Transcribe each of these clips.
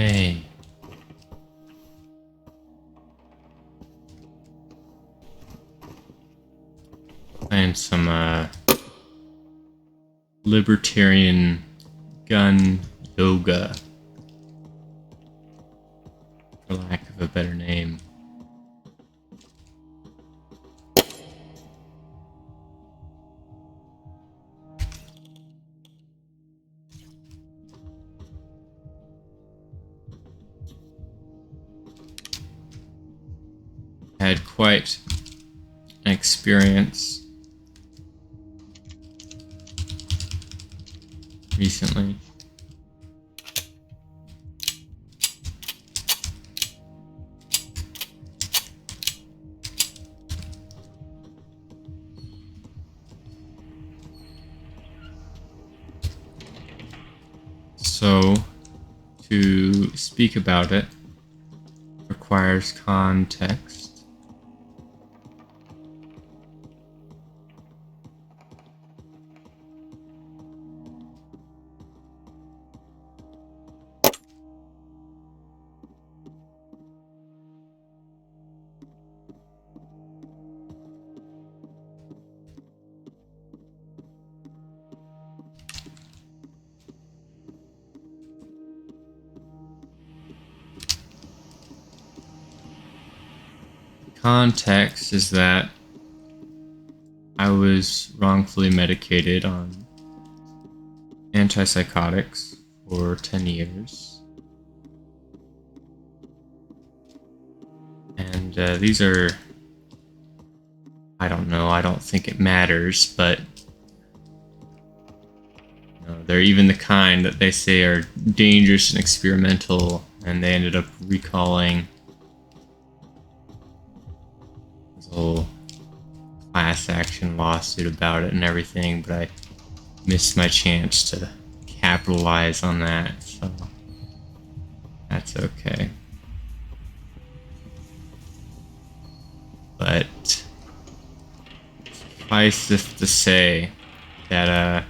Yay. Playing some Libertarian gun yoga, for lack of a better name. Had quite an experience recently. So, to speak about it requires context. Context is that I was wrongfully medicated on antipsychotics for 10 years. And these are, I don't know, I don't think it matters, but they're even the kind that they say are dangerous and experimental, and they ended up recalling this whole class action lawsuit about it and everything, but I missed my chance to capitalize on that, so that's okay. But suffice it to say that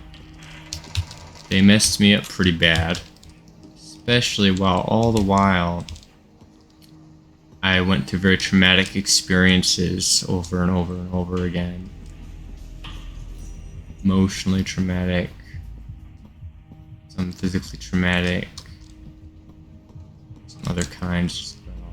they messed me up pretty bad, especially while all the while I went through very traumatic experiences over and over and over again. Emotionally traumatic, some physically traumatic, some other kinds as well.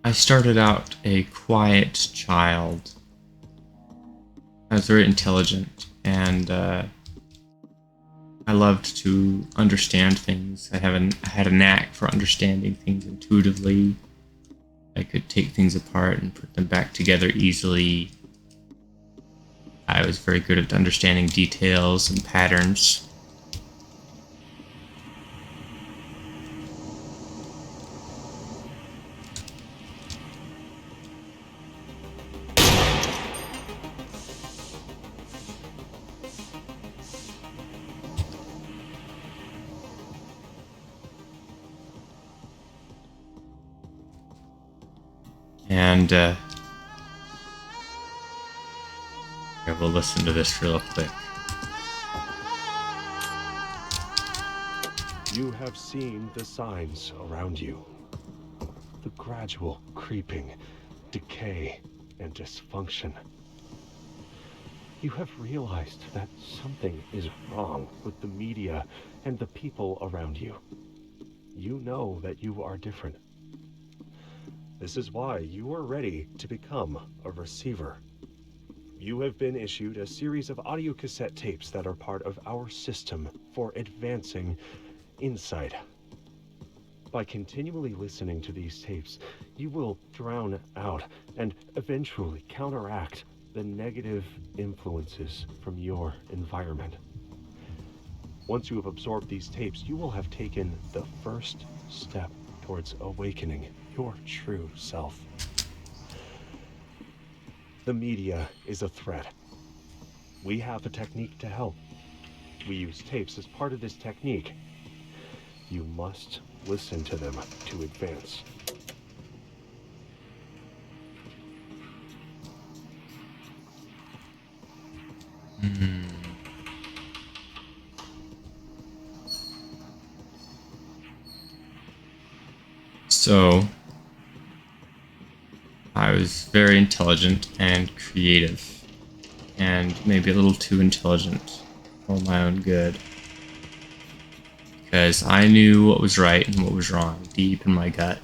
I started out a quiet child. I was very intelligent, and I loved to understand things. I had a knack for understanding things intuitively. I could take things apart and put them back together easily. I was very good at understanding details and patterns. And we'll listen to this real quick. You have seen the signs around you. The gradual creeping, decay, and dysfunction. You have realized that something is wrong with the media and the people around you. You know that you are different. This is why you are ready to become a receiver. You have been issued a series of audio cassette tapes that are part of our system for advancing insight. By continually listening to these tapes, you will drown out and eventually counteract the negative influences from your environment. Once you have absorbed these tapes, you will have taken the first step towards awakening your true self. The media is a threat. We have a technique to help. We use tapes as part of this technique. You must listen to them to advance. Hmm. So, I was very intelligent and creative, and maybe a little too intelligent for my own good. Because I knew what was right and what was wrong deep in my gut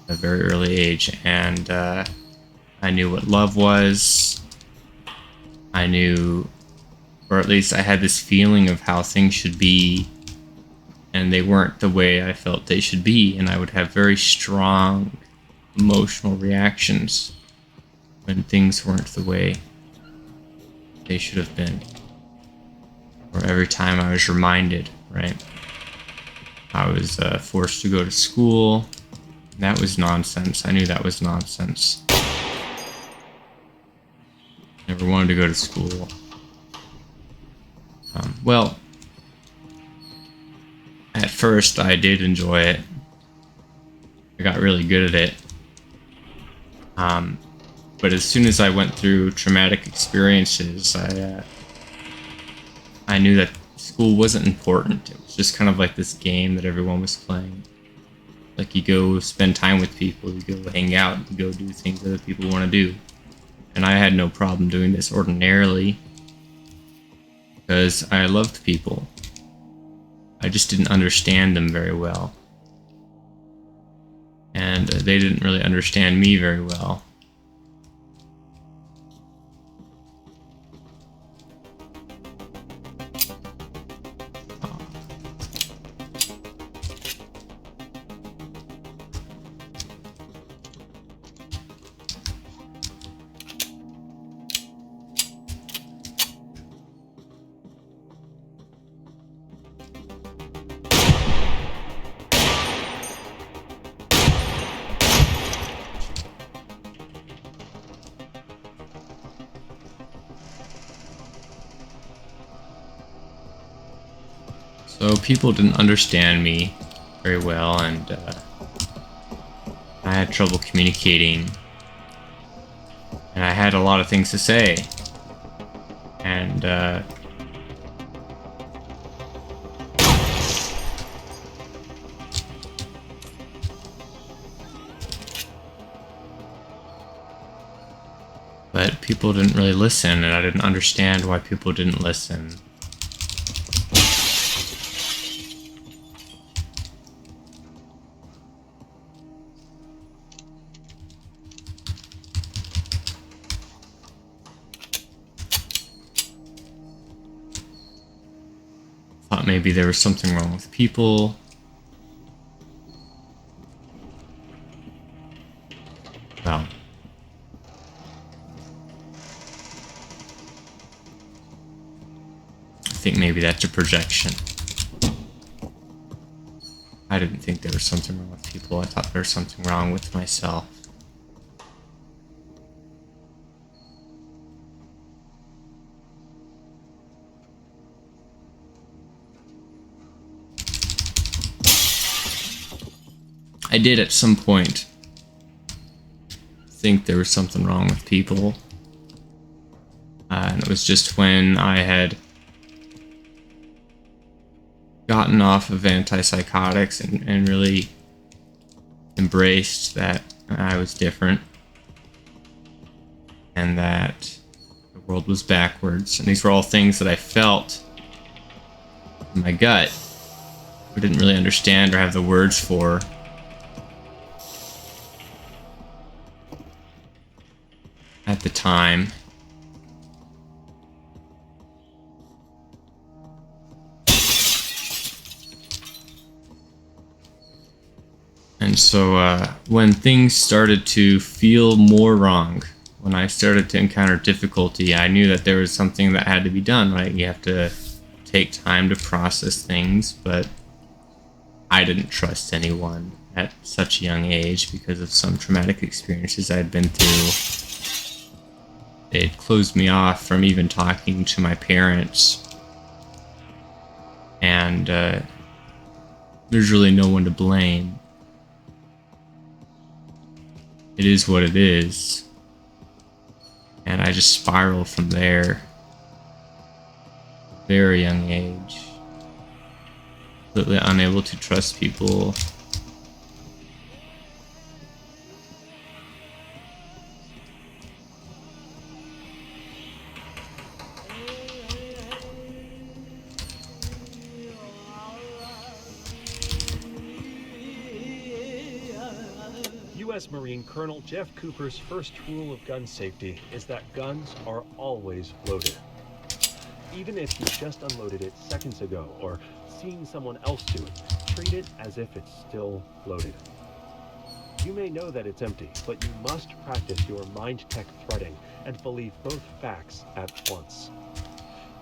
at a very early age, and I knew what love was. I knew, or at least I had this feeling of how things should be, and they weren't the way I felt they should be, and I would have very strong emotional reactions when things weren't the way they should have been. Or every time I was reminded, right? I was forced to go to school. That was nonsense. I knew that was nonsense. Never wanted to go to school. Well, at first I did enjoy it. I got really good at it. But as soon as I went through traumatic experiences, I knew that school wasn't important. It was just kind of like this game that everyone was playing. Like, you go spend time with people, you go hang out, you go do things other people want to do. And I had no problem doing this ordinarily, because I loved people. I just didn't understand them very well. And they didn't really understand me very well. So people didn't understand me very well, and I had trouble communicating, and I had a lot of things to say, and but people didn't really listen, and I didn't understand why people didn't listen. Thought maybe there was something wrong with people. Well, I think maybe that's a projection. I didn't think there was something wrong with people. I thought there was something wrong with myself. I did at some point think there was something wrong with people. And it was just when I had gotten off of antipsychotics and really embraced that I was different and that the world was backwards. And these were all things that I felt in my gut, but didn't really understand or have the words for. At the time. And so when things started to feel more wrong, when I started to encounter difficulty, I knew that there was something that had to be done, right? You have to take time to process things, but I didn't trust anyone at such a young age because of some traumatic experiences I'd been through. They'd closed me off from even talking to my parents. And there's really no one to blame. It is what it is. And I just spiraled from there. Very young age. Completely unable to trust people. U.S. Marine Colonel Jeff Cooper's first rule of gun safety is that guns are always loaded. Even if you just unloaded it seconds ago or seen someone else do it, treat it as if it's still loaded. You may know that it's empty, but you must practice your mind tech threading and believe both facts at once.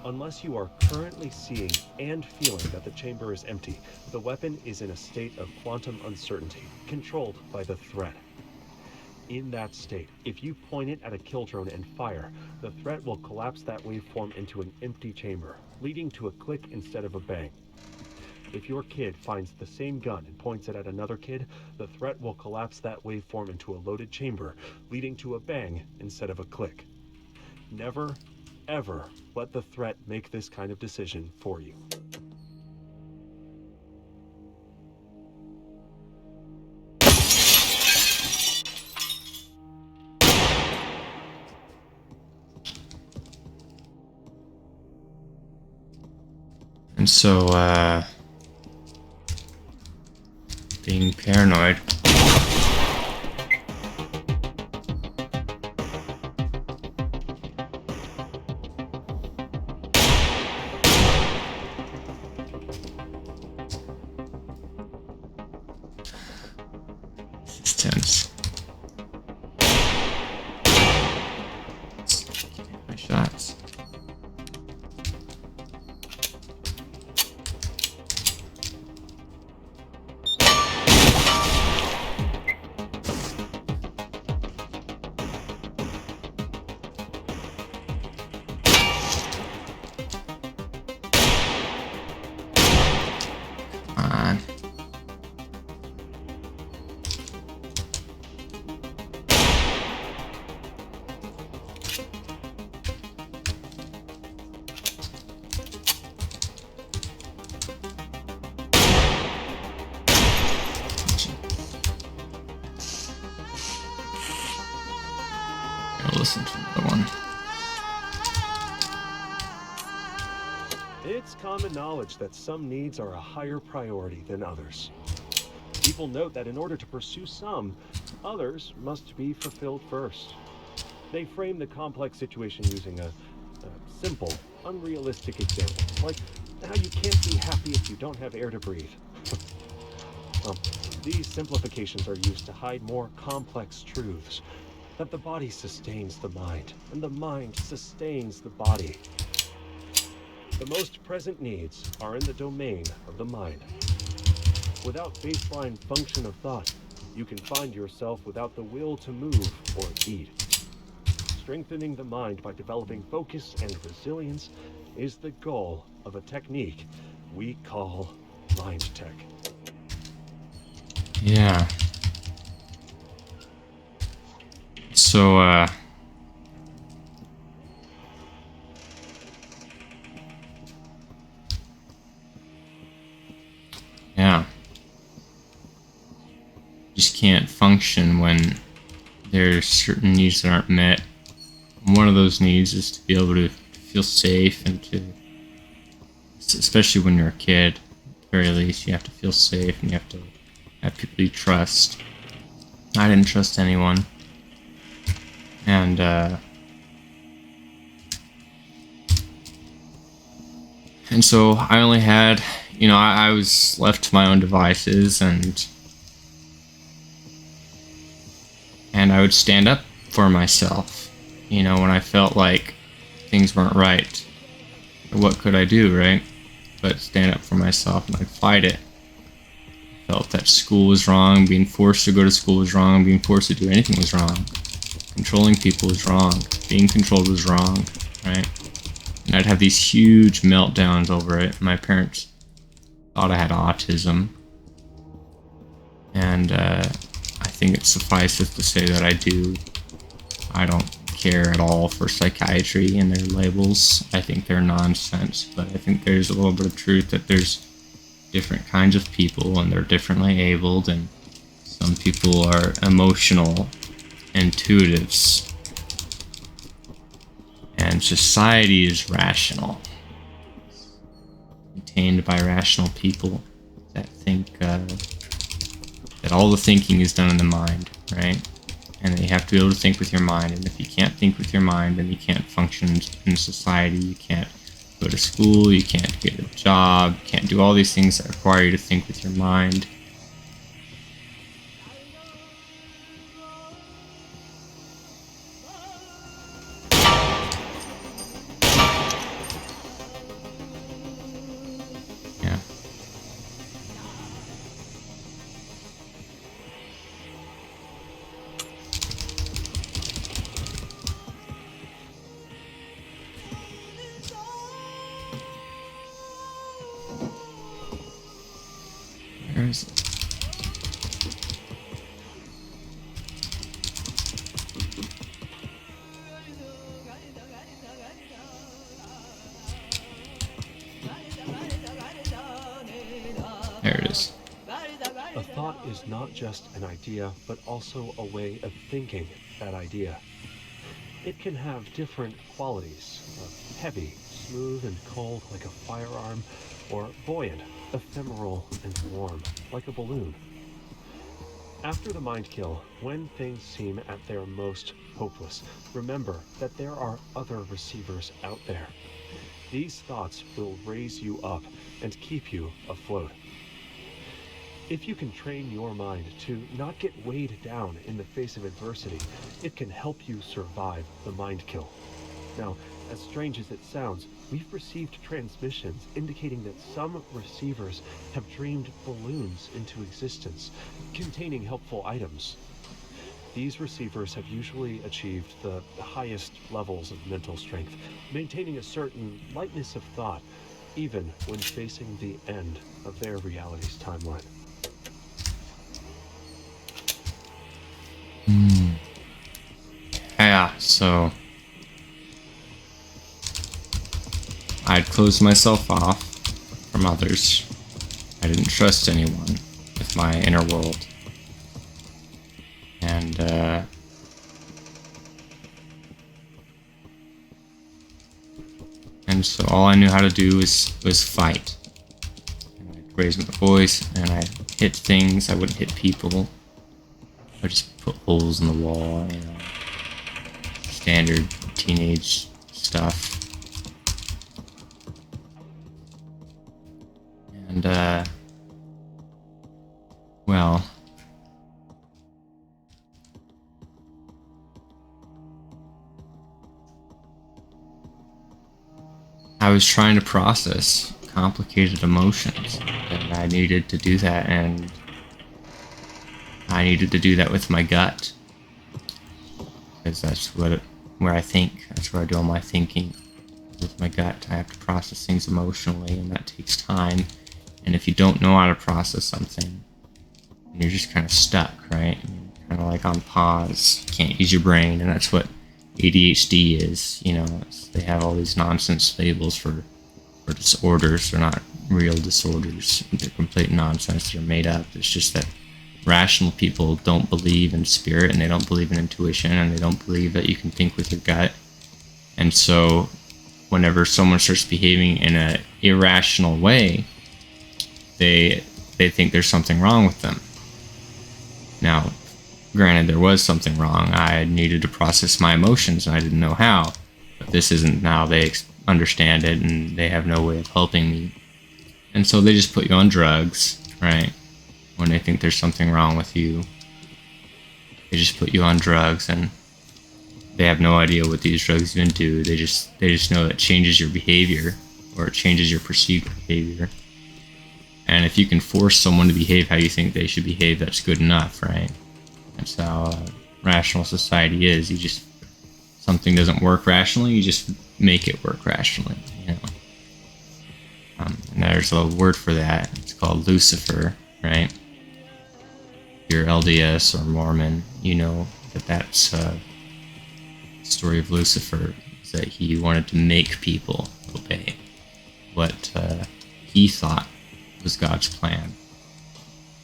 Unless you are currently seeing and feeling that the chamber is empty, the weapon is in a state of quantum uncertainty, controlled by the threat. In that state, if you point it at a kill drone and fire, the threat will collapse that waveform into an empty chamber, leading to a click instead of a bang. If your kid finds the same gun and points it at another kid, the threat will collapse that waveform into a loaded chamber, leading to a bang instead of a click. Never, ever let the threat make this kind of decision for you. And so, being paranoid. This is tense. My shots. Listen to another one. It's common knowledge that some needs are a higher priority than others. People note that in order to pursue some, others must be fulfilled first. They frame the complex situation using a simple, unrealistic example, like how you can't be happy if you don't have air to breathe. These simplifications are used to hide more complex truths, that the body sustains the mind, and the mind sustains the body. The most present needs are in the domain of the mind. Without baseline function of thought, you can find yourself without the will to move or eat. Strengthening the mind by developing focus and resilience is the goal of a technique we call mind tech. Yeah. So, yeah. Just can't function when there's certain needs that aren't met. And one of those needs is to be able to feel safe and to, especially when you're a kid, at the very least, you have to feel safe and you have to have people you trust. I didn't trust anyone. And, so I only had, I was left to my own devices, and I would stand up for myself, when I felt like things weren't right. What could I do, right? But stand up for myself, and I'd fight it. I felt that school was wrong, being forced to go to school was wrong, being forced to do anything was wrong. Controlling people was wrong. Being controlled was wrong, right? And I'd have these huge meltdowns over it. My parents thought I had autism. And I think it suffices to say that I do. I don't care at all for psychiatry and their labels. I think they're nonsense, but I think there's a little bit of truth that there's different kinds of people and they're differently abled, and some people are emotional intuitives, and society is rational, contained by rational people that think that all the thinking is done in the mind, right? And you have to be able to think with your mind, and if you can't think with your mind, then you can't function in society. You can't go to school, you can't get a job, you can't do all these things that require you to think with your mind. Yeah. Where is it? There it is. A thought is not just an idea, but also a way of thinking that idea. It can have different qualities, heavy, smooth and cold like a firearm, or buoyant, ephemeral and warm like a balloon. After the mind kill, when things seem at their most hopeless, remember that there are other receivers out there. These thoughts will raise you up and keep you afloat. If you can train your mind to not get weighed down in the face of adversity, it can help you survive the mind kill. Now, as strange as it sounds, we've received transmissions indicating that some receivers have dreamed balloons into existence, containing helpful items. These receivers have usually achieved the highest levels of mental strength, maintaining a certain lightness of thought, even when facing the end of their reality's timeline. Yeah, so I'd closed myself off from others. I didn't trust anyone with my inner world. And so all I knew how to do was fight. And I'd raise my voice and I'd hit things. I wouldn't hit people. I'd just put holes in the wall, you know. Standard teenage stuff. And, well, I was trying to process complicated emotions, and I needed to do that, and I needed to do that with my gut, because that's where I think. That's where I do all my thinking. With my gut, I have to process things emotionally, and that takes time. And if you don't know how to process something, you're just kind of stuck, right? You're kind of like on pause. You can't use your brain, and that's what ADHD is. You know, they have all these nonsense labels for disorders. They're not real disorders. They're complete nonsense. They're made up. It's just that rational people don't believe in spirit, and they don't believe in intuition, and they don't believe that you can think with your gut. And so whenever someone starts behaving in an irrational way, they think there's something wrong with them. Now, granted, there was something wrong. I needed to process my emotions, and I didn't know how. But this isn't now. They understand it, and they have no way of helping me. And so they just put you on drugs, right? When they think there's something wrong with you, they just put you on drugs, and they have no idea what these drugs even do. They just know that it changes your behavior, or it changes your perceived behavior. And if you can force someone to behave how you think they should behave, that's good enough, right? That's how rational society is. Something doesn't work rationally, you just make it work rationally, you know. And there's a word for that. It's called Lucifer, right? If you're LDS or Mormon, you know that's story of Lucifer is that he wanted to make people obey what he thought was God's plan.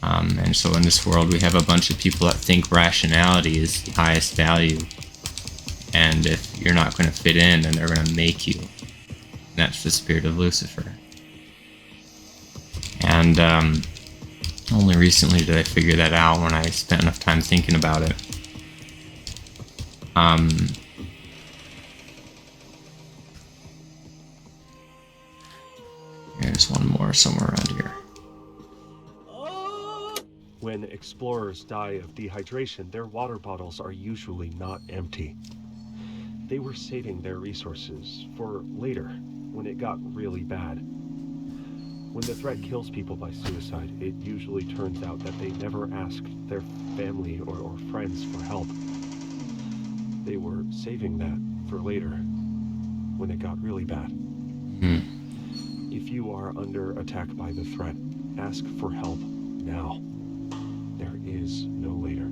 And so in this world, we have a bunch of people that think rationality is the highest value. And if you're not going to fit in, then they're going to make you. And that's the spirit of Lucifer. And only recently did I figure that out when I spent enough time thinking about it. There's one more somewhere around here. When explorers die of dehydration, their water bottles are usually not empty. They were saving their resources for later, when it got really bad. When the threat kills people by suicide, it usually turns out that they never asked their family or friends for help. They were saving that for later, when it got really bad. If you are under attack by the threat, ask for help now. There is no later.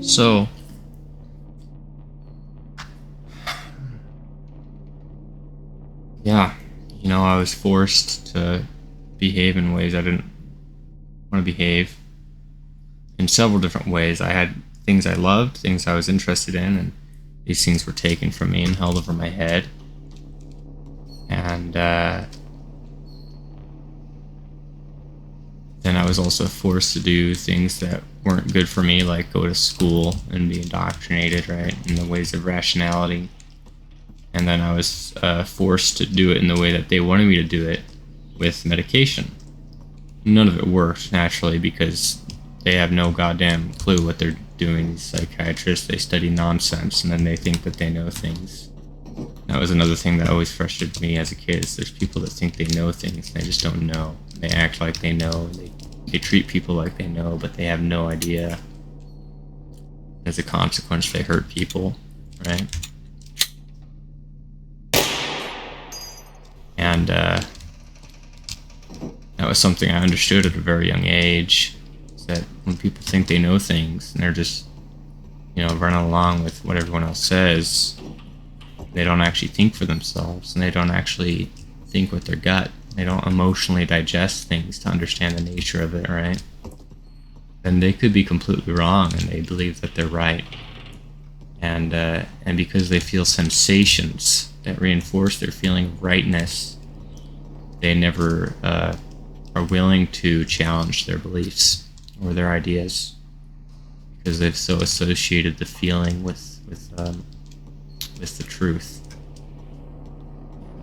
So, yeah, you know, I was forced to behave in ways I didn't want to behave. In several different ways. I had things I loved, things I was interested in, and these things were taken from me and held over my head. And then I was also forced to do things that weren't good for me, like go to school and be indoctrinated, right, in the ways of rationality. And then I was forced to do it in the way that they wanted me to do it, with medication. None of it worked, naturally, because they have no goddamn clue what they're doing. These psychiatrists, they study nonsense, and then they think that they know things. That was another thing that always frustrated me as a kid, is there's people that think they know things, and they just don't know. They act like they know, and they treat people like they know, but they have no idea. As a consequence, they hurt people, right? And that was something I understood at a very young age, is that when people think they know things, and they're just, you know, running along with what everyone else says, they don't actually think for themselves, and they don't actually think with their gut. They don't emotionally digest things to understand the nature of it, right? Then they could be completely wrong, and they believe that they're right. And because they feel sensations that reinforce their feeling of rightness, they never are willing to challenge their beliefs or their ideas, because they've so associated the feeling with the truth.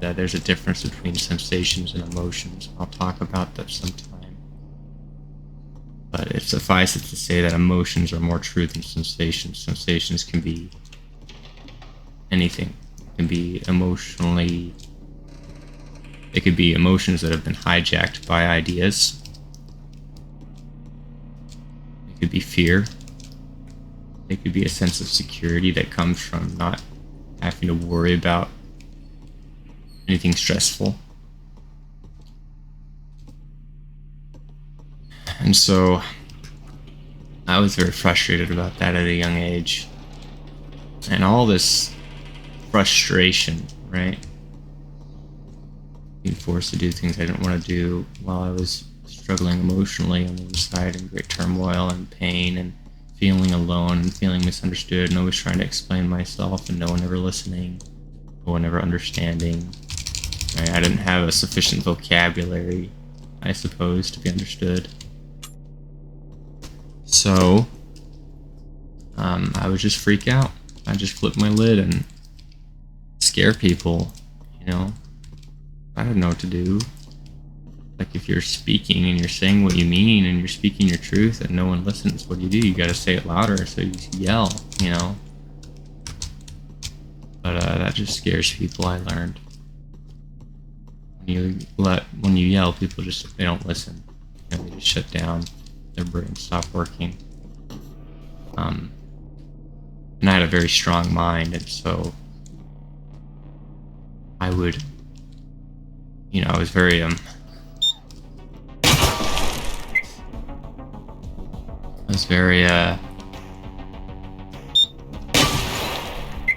That there's a difference between sensations and emotions. I'll talk about that sometime. But it suffices to say that emotions are more true than sensations. Sensations can be anything. It can be emotionally... It could be emotions that have been hijacked by ideas. It could be fear. It could be a sense of security that comes from not having to worry about anything stressful. And so I was very frustrated about that at a young age. And all this frustration, right? Being forced to do things I didn't want to do while I was struggling emotionally on the inside, in great turmoil and pain, and feeling alone and feeling misunderstood, and always trying to explain myself and no one ever listening, no one ever understanding. I didn't have a sufficient vocabulary, I suppose, to be understood. So, I would just freak out. I'd just flip my lid and scare people, you know? I didn't know what to do. Like, if you're speaking and you're saying what you mean and you're speaking your truth and no one listens, what do? You gotta say it louder, so you yell, you know? But that just scares people, I learned. When you yell, people just, they don't listen. You know, they just shut down. Their brains stop working. And I had a very strong mind, and so I would, I was very, I was very,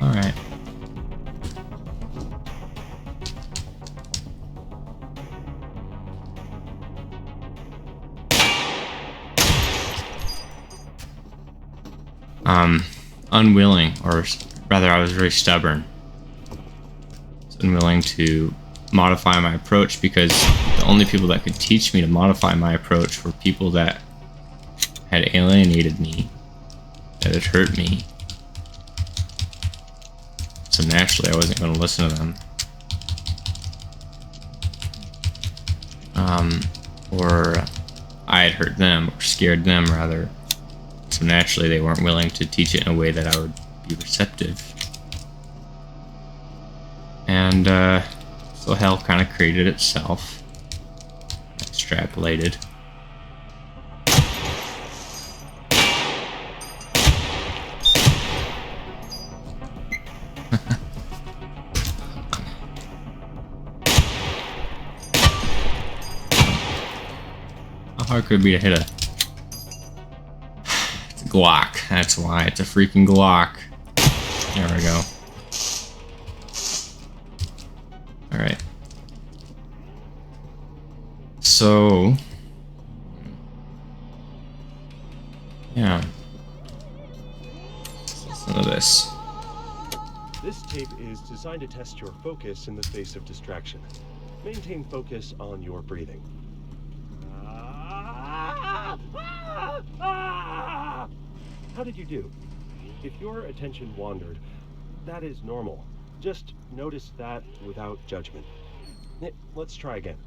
alright. Unwilling, or rather I was very stubborn. I was unwilling to modify my approach because the only people that could teach me to modify my approach were people that had alienated me, that had hurt me. So naturally I wasn't going to listen to them. Or I had hurt them, or scared them rather. So naturally they weren't willing to teach it in a way that I would be receptive. And so hell kind of created itself. Extrapolated. How hard could it be to hit a Glock? That's why it's a freaking Glock. There we go. Alright. So, yeah. Let's listen to this. This tape is designed to test your focus in the face of distraction. Maintain focus on your breathing. How did you do? If your attention wandered, that is normal. Just notice that without judgment. Let's try again.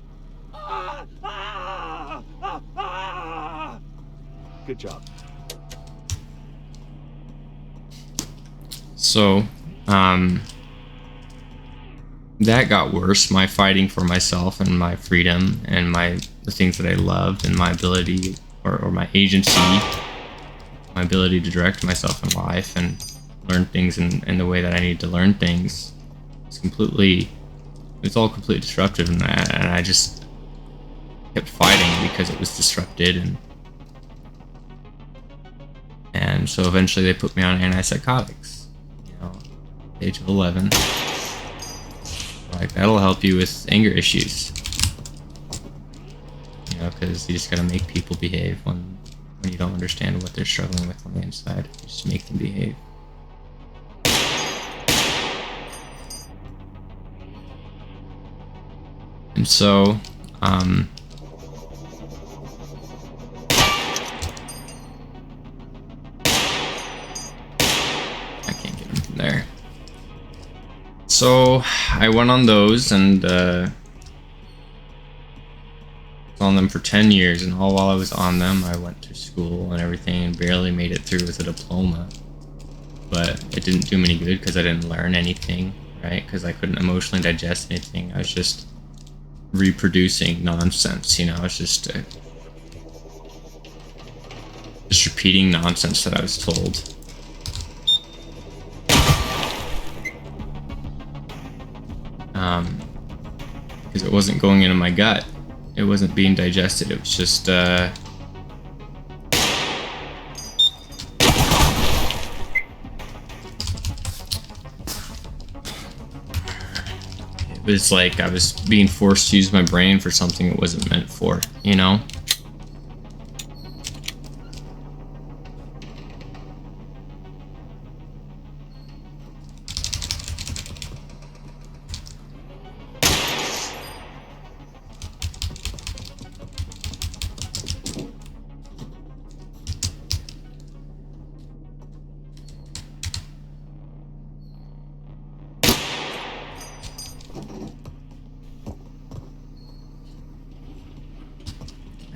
Good job. So, that got worse. My fighting for myself and my freedom and the things that I loved and my ability or my agency, my ability to direct myself in life and learn things in the way that I need to learn things. It's all completely disruptive, and I just kept fighting because it was disrupted, and so eventually they put me on antipsychotics, age of 11. Like, that'll help you with anger issues, because you just gotta make people behave when you don't understand what they're struggling with on the inside. You just make them behave. And so, I can't get him from there. So I went on those and was on them for 10 years, and all while I was on them, I went to school and everything and barely made it through with a diploma. But it didn't do me any good because I didn't learn anything, right? Because I couldn't emotionally digest anything. I was just reproducing nonsense, it's just repeating nonsense that I was told. Because it wasn't going into my gut, it wasn't being digested. It was just it was like I was being forced to use my brain for something it wasn't meant for,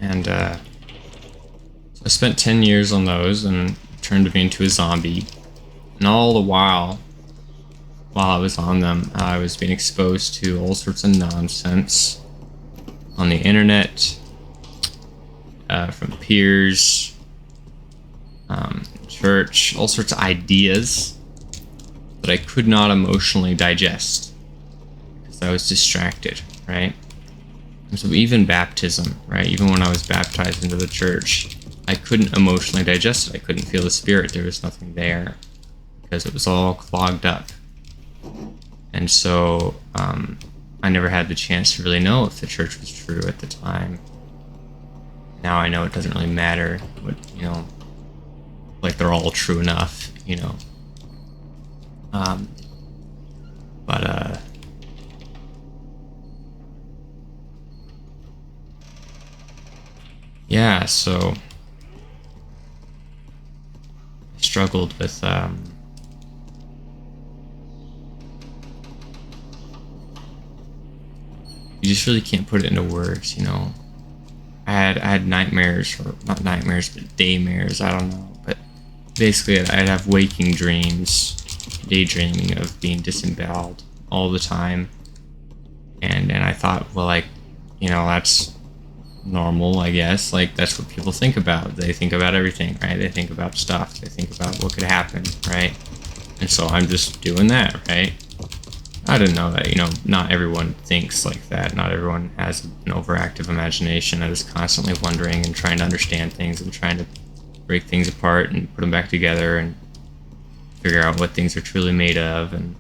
And so I spent 10 years on those and turned me into a zombie. And all the while I was on them, I was being exposed to all sorts of nonsense on the internet, from peers, church, all sorts of ideas that I could not emotionally digest because I was distracted, right? And so even baptism, right? Even when I was baptized into the church, I couldn't emotionally digest it. I couldn't feel the Spirit. There was nothing there because it was all clogged up. And so I never had the chance to really know if the church was true at the time. Now I know it doesn't really matter, but, you know, like they're all true enough, you know. Yeah, so I struggled with you just really can't put it into words, you know. I had nightmares, or not nightmares, but daymares, I don't know. But basically I'd have waking dreams, daydreaming of being disemboweled all the time. And I thought, well, like, you know, that's normal, I guess. Like, that's what people think about. They think about everything, right? They think about stuff. They think about what could happen, right? And so I'm just doing that, right? I didn't know that, you know, not everyone thinks like that. Not everyone has an overactive imagination that is constantly wondering and trying to understand things and trying to break things apart and put them back together and figure out what things are truly made of and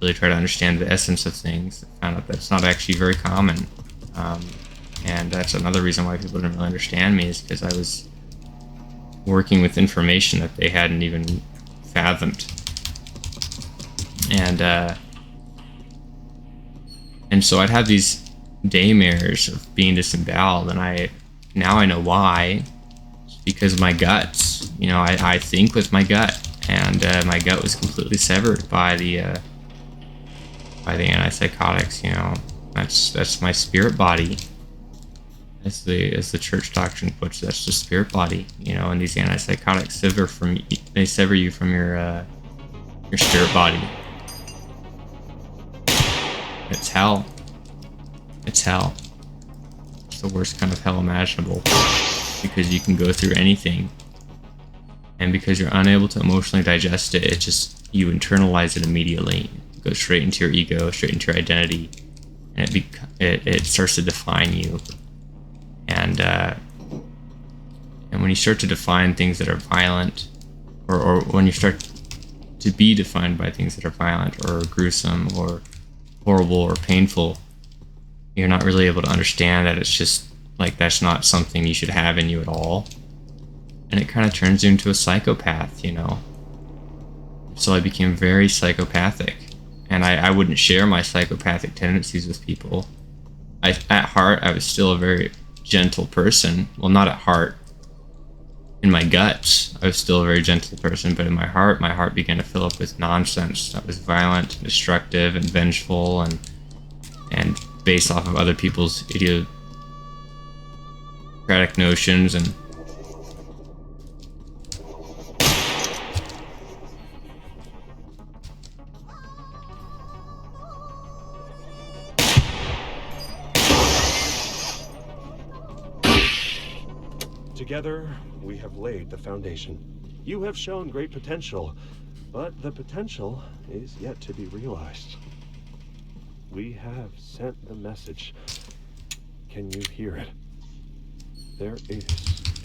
really try to understand the essence of things. I found out that's not actually very common. And that's another reason why people didn't really understand me, is because I was working with information that they hadn't even fathomed. And so I'd have these daymares of being disemboweled, and now I know why. It's because of my guts. You know, I think with my gut, and my gut was completely severed by the antipsychotics. You know, that's my spirit body. As the church doctrine puts, that's the spirit body. You know, and these antipsychotics sever you from your spirit body. It's hell. It's hell. It's the worst kind of hell imaginable, because you can go through anything, and because you're unable to emotionally digest it, you internalize it immediately. It goes straight into your ego, straight into your identity, and it starts to define you. And when you start to define things that are violent, or when you start to be defined by things that are violent or gruesome or horrible or painful, you're not really able to understand that it's just like that's not something you should have in you at all. And it kind of turns you into a psychopath, you know. So I became very psychopathic, and I wouldn't share my psychopathic tendencies with people. At heart, I was still a very gentle person. Well, not at heart. In my guts, I was still a very gentle person, but in my heart began to fill up with nonsense that was violent, and destructive, and vengeful, and based off of other people's idiosyncratic notions. And together, we have laid the foundation. You have shown great potential, but the potential is yet to be realized. We have sent the message. Can you hear it? There is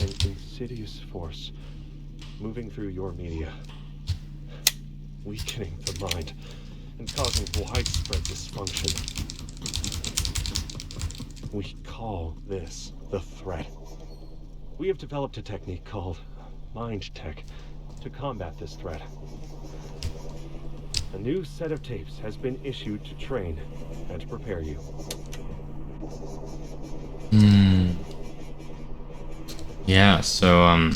an insidious force moving through your media, weakening the mind and causing widespread dysfunction. We call this the threat. We have developed a technique called Mind Tech to combat this threat. A new set of tapes has been issued to train and to prepare you. Yeah, so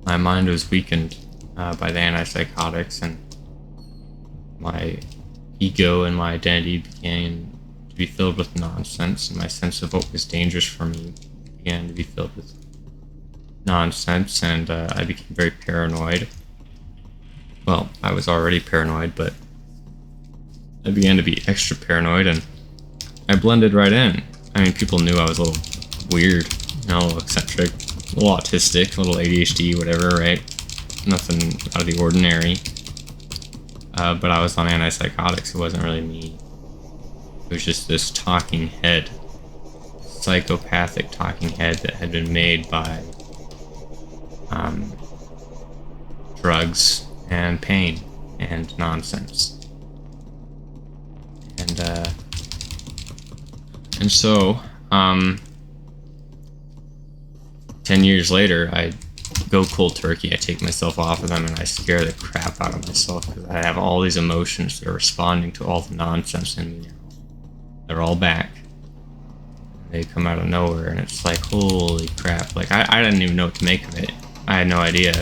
my mind was weakened by the antipsychotics, and my ego and my identity began to be filled with nonsense, and my sense of what was dangerous for me began to be filled with nonsense, and I became very paranoid. Well, I was already paranoid, but I began to be extra paranoid, and I blended right in. I mean, people knew I was a little weird, you know, a little eccentric, a little autistic, a little ADHD, whatever, right? Nothing out of the ordinary. But I was on antipsychotics. It wasn't really me. It was just this talking head, psychopathic talking head that had been made by drugs and pain and nonsense. And so 10 years later, I go cold turkey. I take myself off of them and I scare the crap out of myself because I have all these emotions that are responding to all the nonsense in me now. They're all back. They come out of nowhere and it's like, holy crap. Like, I didn't even know what to make of it. I had no idea.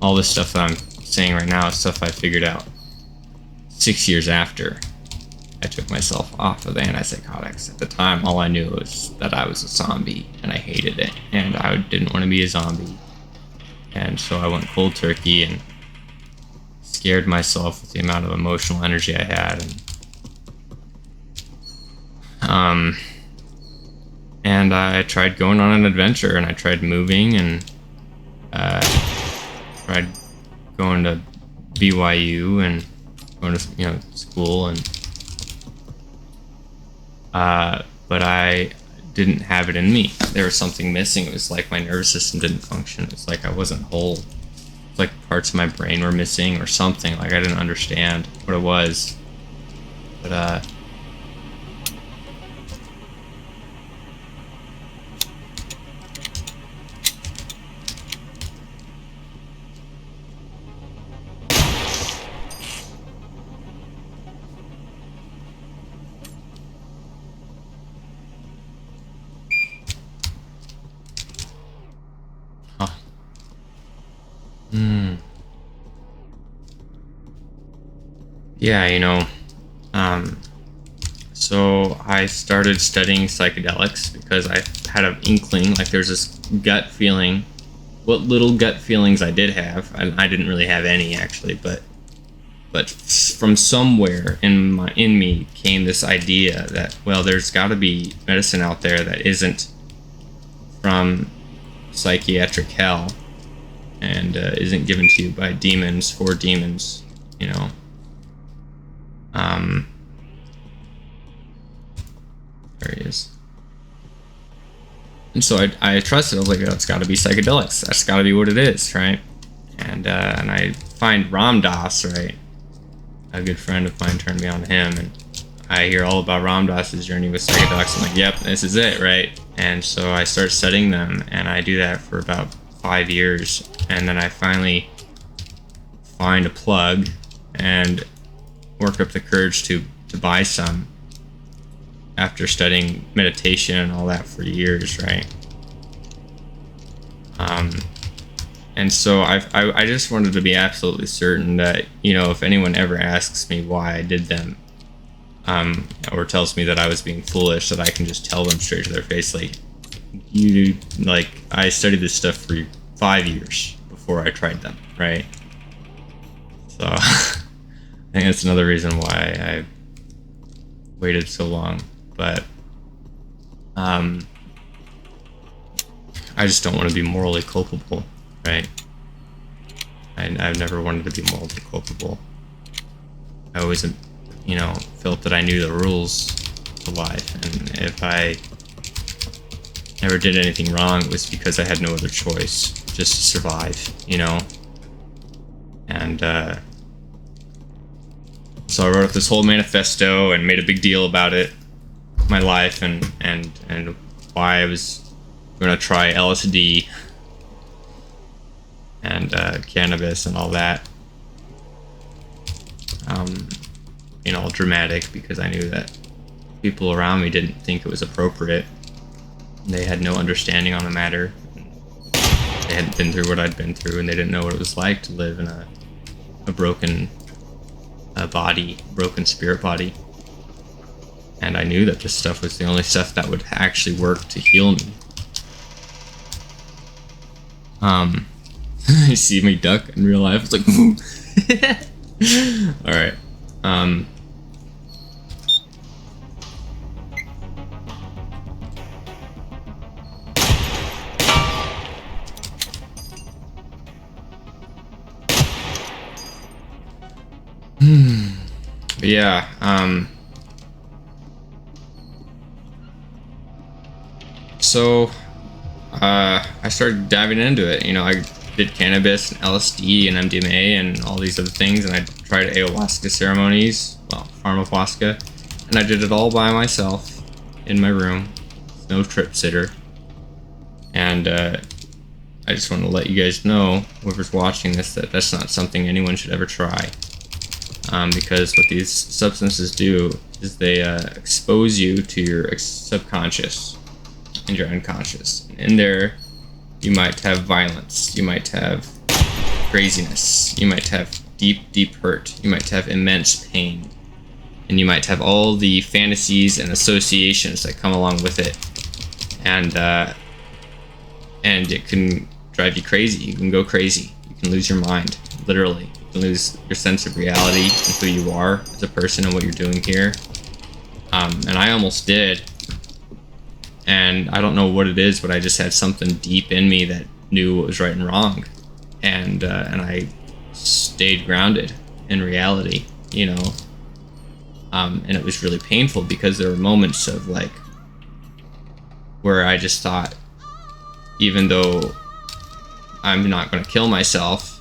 All this stuff that I'm saying right now is stuff I figured out 6 years after I took myself off of the antipsychotics. At the time, all I knew was that I was a zombie and I hated it and I didn't want to be a zombie. And so I went cold turkey and scared myself with the amount of emotional energy I had. And I tried going on an adventure and I tried moving and tried going to BYU and going to school and but I didn't have it in me. There was something missing. It was like my nervous system didn't function. It was like I wasn't whole. It's like parts of my brain were missing or something. Like I didn't understand what it was. But yeah, so I started studying psychedelics because I had an inkling, like there's this gut feeling, what little gut feelings I did have. I didn't really have any actually, but from somewhere in me came this idea that, well, there's got to be medicine out there that isn't from psychiatric hell and isn't given to you by demons for demons, there he is. And so I trusted. I was like, oh, it's got to be psychedelics. That's got to be what it is, right? And I find Ram Dass, right? A good friend of mine turned me on to him, and I hear all about Ram Dass's journey with psychedelics. I'm like, yep, this is it, right? And so I start studying them, and I do that for about 5 years, and then I finally find a plug and work up the courage to buy some after studying meditation and all that for years, right? And so I just wanted to be absolutely certain that, if anyone ever asks me why I did them, or tells me that I was being foolish, that I can just tell them straight to their face, I studied this stuff for 5 years before I tried them, right? So I think that's another reason why I waited so long. But I just don't want to be morally culpable, right? I've never wanted to be morally culpable. I always, felt that I knew the rules of life, and if I never did anything wrong, it was because I had no other choice, just to survive, And so I wrote up this whole manifesto and made a big deal about it, my life, and why I was going to try LSD and cannabis and all that. All dramatic, because I knew that people around me didn't think it was appropriate. They had no understanding on the matter. They hadn't been through what I'd been through, and they didn't know what it was like to live in a broken body, broken spirit body. And I knew that this stuff was the only stuff that would actually work to heal me. You see me duck in real life, it's like, all right. yeah, so I started diving into it. You know, I did cannabis and LSD and MDMA and all these other things, and I tried ayahuasca ceremonies, well, pharmahuasca, and I did it all by myself in my room, no trip sitter. And I just want to let you guys know, whoever's watching this, that that's not something anyone should ever try. Because what these substances do is they expose you to your subconscious and your unconscious. In there, you might have violence, you might have craziness, you might have deep, deep hurt, you might have immense pain, and you might have all the fantasies and associations that come along with it. And it can drive you crazy. You can go crazy. You can lose your mind, literally. You can lose your sense of reality and who you are as a person and what you're doing here. And I almost did. And I don't know what it is, but I just had something deep in me that knew what was right and wrong. And I stayed grounded in reality, you know. And it was really painful because there were moments of like where I just thought, even though I'm not going to kill myself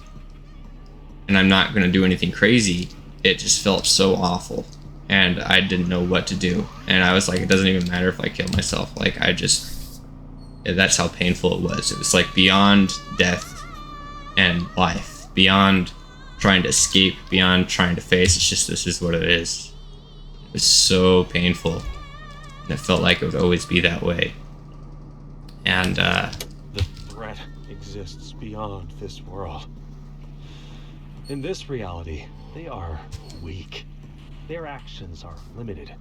and I'm not going to do anything crazy, it just felt so awful and I didn't know what to do. And I was like, it doesn't even matter if I kill myself. Like, that's how painful it was. It was like beyond death and life, beyond trying to escape, beyond trying to face. It's just, this is what it is. It was so painful, and it felt like it would always be that way. And the threat exists beyond this world. In this reality, they are weak. Their actions are limited.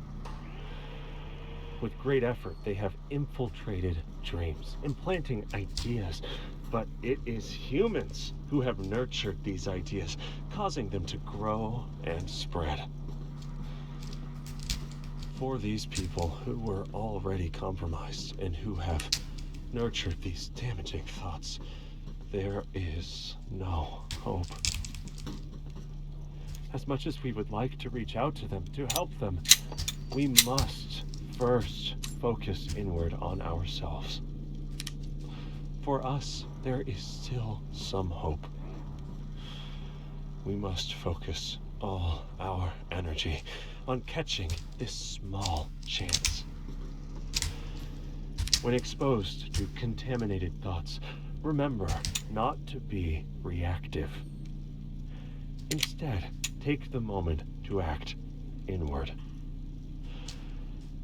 With great effort, they have infiltrated dreams, implanting ideas. But it is humans who have nurtured these ideas, causing them to grow and spread. For these people who were already compromised and who have nurtured these damaging thoughts, there is no hope. As much as we would like to reach out to them, to help them, we must first focus inward on ourselves. For us, there is still some hope. We must focus all our energy on catching this small chance. When exposed to contaminated thoughts, remember not to be reactive. Instead, take the moment to act inward.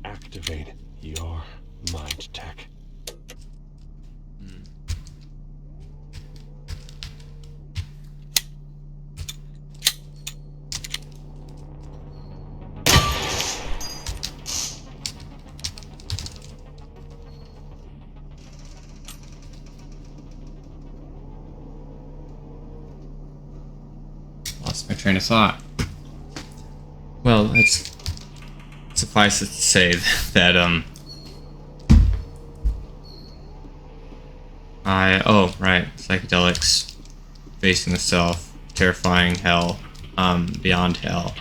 Activate your mind tech. Lost my train of thought. Well, it's suffice it to say that psychedelics, facing the self, terrifying hell, beyond hell.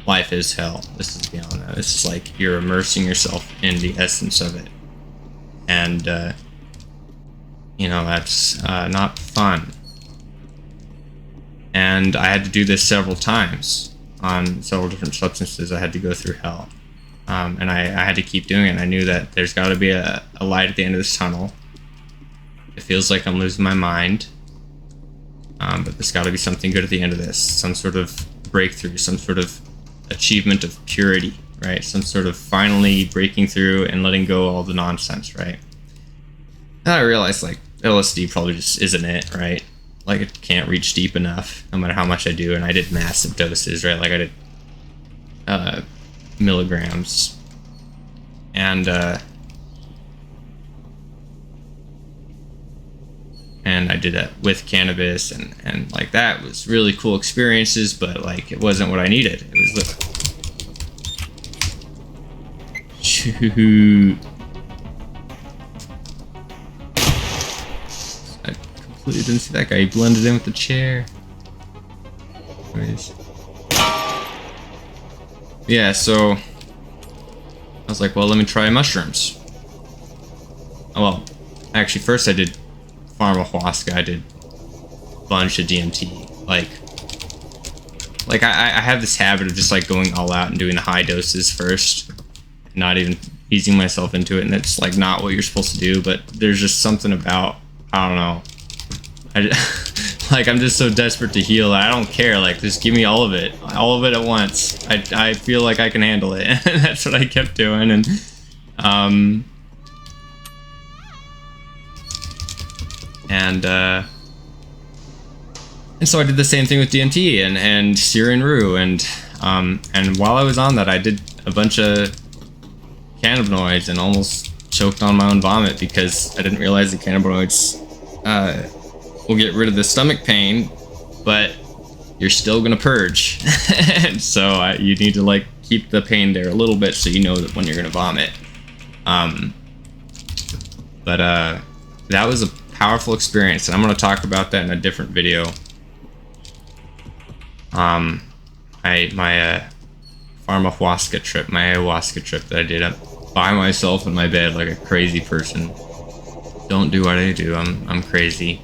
Life is hell. This is beyond that. This is like you're immersing yourself in the essence of it, and that's not fun. And I had to do this several times on several different substances. I had to go through hell. And I had to keep doing it. I knew that there's got to be a light at the end of this tunnel. It feels like I'm losing my mind. But there's got to be something good at the end of this. Some sort of breakthrough, some sort of achievement of purity, right? Some sort of finally breaking through and letting go all the nonsense, right? And I realized, like, LSD probably just isn't it, right? Like, it can't reach deep enough, no matter how much I do. And I did massive doses, right? Like, I did milligrams. And I did that with cannabis, and like, that was really cool experiences, but like, it wasn't what I needed. It was shoot. I didn't see that guy. He blended in with the chair. Anyways. Yeah, so I was like, well, let me try mushrooms. Oh, well, actually, first I did pharmahuasca. I did a bunch of DMT. Like I have this habit of just like going all out and doing the high doses first, not even easing myself into it, and it's like not what you're supposed to do. But there's just something about, I don't know. Like I'm just so desperate to heal that I don't care. Like just give me all of it at once. I feel like I can handle it, and that's what I kept doing. And so I did the same thing with DMT and Syrian Rue, and while I was on that, I did a bunch of cannabinoids and almost choked on my own vomit because I didn't realize the cannabinoids will get rid of the stomach pain, but you're still gonna purge. And so you need to like keep the pain there a little bit so you know that when you're gonna vomit. But that was a powerful experience, and I'm gonna talk about that in a different video. My pharmahuasca trip, my ayahuasca trip that I did up by myself in my bed like a crazy person. Don't do what I do. I'm crazy.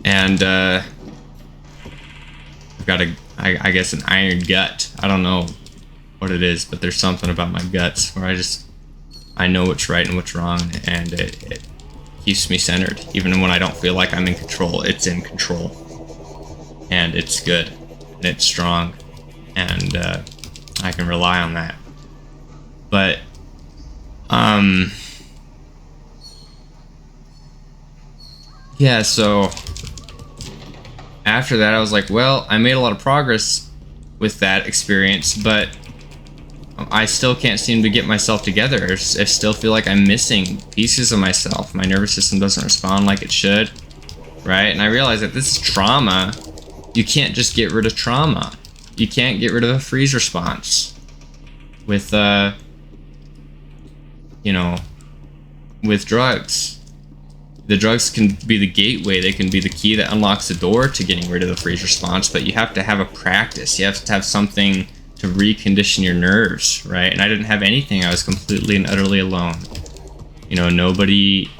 And I've got I guess an iron gut. I don't know what it is, but there's something about my guts where I know what's right and what's wrong, and it keeps me centered. Even when I don't feel like I'm in control, it's in control. And it's good, and it's strong, and I can rely on that. But yeah, so after that I was like, well, I made a lot of progress with that experience, but I still can't seem to get myself together. I still feel like I'm missing pieces of myself. My nervous system doesn't respond like it should, right? And I realized that this is trauma. You can't just get rid of trauma. You can't get rid of a freeze response with with drugs. The drugs can be the gateway. They can be the key that unlocks the door to getting rid of the freeze response, but you have to have a practice. You have to have something to recondition your nerves, right? And I didn't have anything. I was completely and utterly alone. Nobody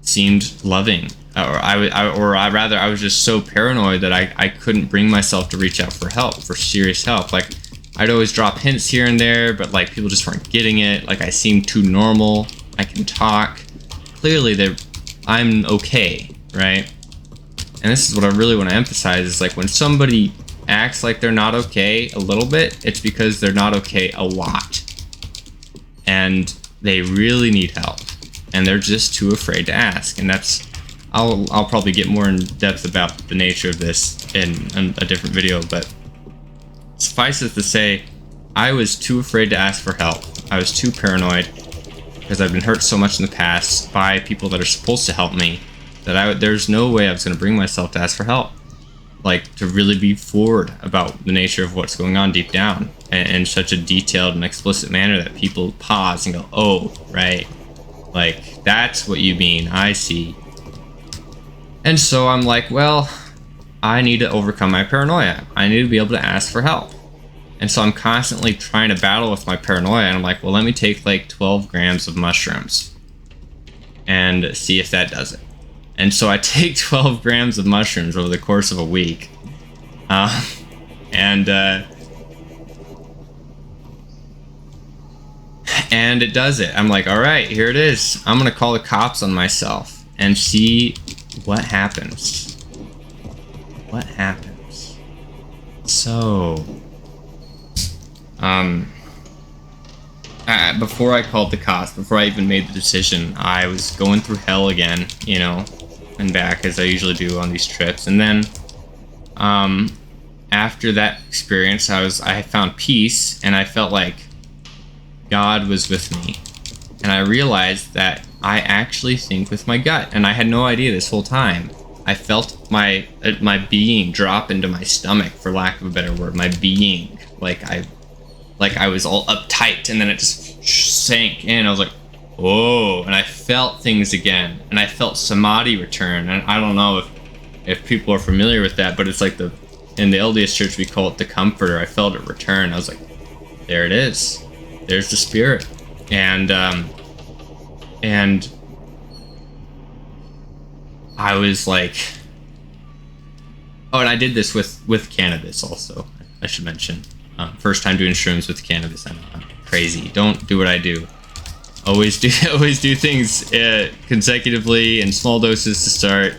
seemed loving. I was just so paranoid that I couldn't bring myself to reach out for help, for serious help. Like, I'd always drop hints here and there, but like people just weren't getting it. Like I seemed too normal. I can talk. Clearly, I'm okay, right? And this is what I really want to emphasize: is like when somebody acts like they're not okay a little bit, it's because they're not okay a lot, and they really need help, and they're just too afraid to ask. And that's I'll probably get more in depth about the nature of this in a different video, but suffice it to say, I was too afraid to ask for help. I was too paranoid because I've been hurt so much in the past by people that are supposed to help me that there's no way I was going to bring myself to ask for help, like to really be forward about the nature of what's going on deep down in such a detailed and explicit manner that people pause and go, oh, right, like that's what you mean, I see. And so I'm like, well, I need to overcome my paranoia. I need to be able to ask for help. And so I'm constantly trying to battle with my paranoia, and I'm like, well, let me take like 12 grams of mushrooms and see if that does it. And so I take 12 grams of mushrooms over the course of a week. And it does it. I'm like, all right, here it is. I'm going to call the cops on myself and see what happens. What happens? So, before I called the cops, before I even made the decision, I was going through hell again, and back as I usually do on these trips. And then, after that experience, I found peace, and I felt like God was with me. And I realized that I actually think with my gut, and I had no idea this whole time. I felt my being drop into my stomach, for lack of a better word. My being, like I was all uptight, and then it just sank in. I was like, whoa, and I felt things again, and I felt samadhi return. And I don't know if people are familiar with that, but it's like in the LDS Church we call it the Comforter. I felt it return. I was like, there it is. There's the Spirit, and I was like, oh, and I did this with cannabis also. I should mention, first time doing shrooms with cannabis. I know I'm crazy. Don't do what I do. Always do things consecutively in small doses to start.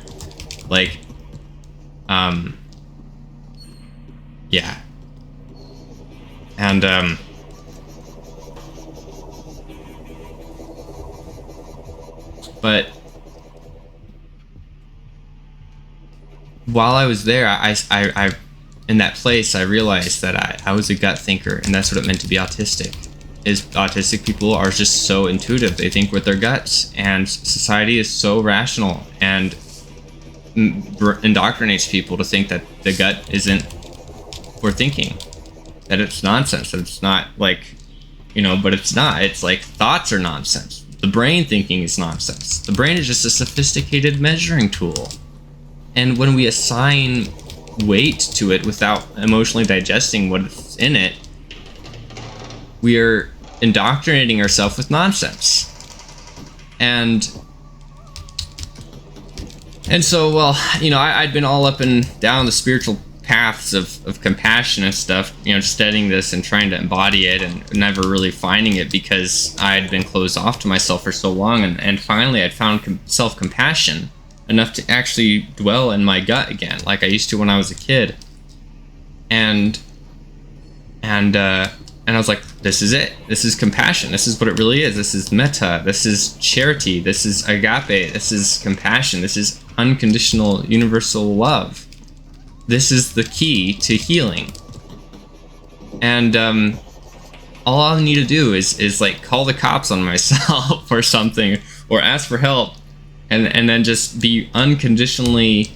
Like, yeah, and but while I was there, I in that place, I realized that I was a gut thinker, and that's what it meant to be autistic. Is autistic people are just so intuitive. They think with their guts, and society is so rational and indoctrinates people to think that the gut isn't for thinking, that it's nonsense, that it's not like, but it's not. It's like thoughts are nonsense. The brain thinking is nonsense. The brain is just a sophisticated measuring tool. And when we assign weight to it without emotionally digesting what's in it, we are indoctrinating ourselves with nonsense. And so, well, I'd been all up and down the spiritual paths of compassion and stuff, studying this and trying to embody it, and never really finding it because I had been closed off to myself for so long. And finally I'd found self-compassion enough to actually dwell in my gut again, like I used to when I was a kid. And I was like, this is it. This is compassion. This is what it really is. This is metta. This is charity. This is agape. This is compassion. This is unconditional universal love. This is the key to healing. And all I need to do is like call the cops on myself or something, or ask for help, and then just be unconditionally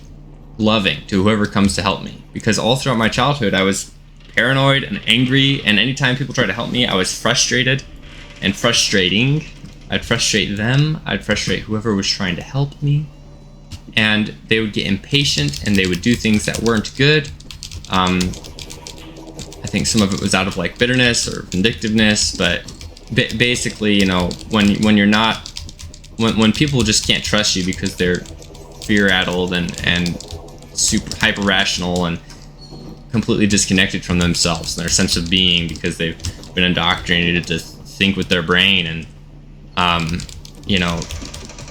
loving to whoever comes to help me. Because all throughout my childhood, I was paranoid and angry, and anytime people tried to help me, I was frustrated and frustrating. I'd frustrate them. I'd frustrate whoever was trying to help me. And they would get impatient, and they would do things that weren't good. I think some of it was out of like bitterness or vindictiveness, but basically, when you're not, when people just can't trust you because they're fear-addled and super hyper-rational and completely disconnected from themselves and their sense of being, because they've been indoctrinated to think with their brain, and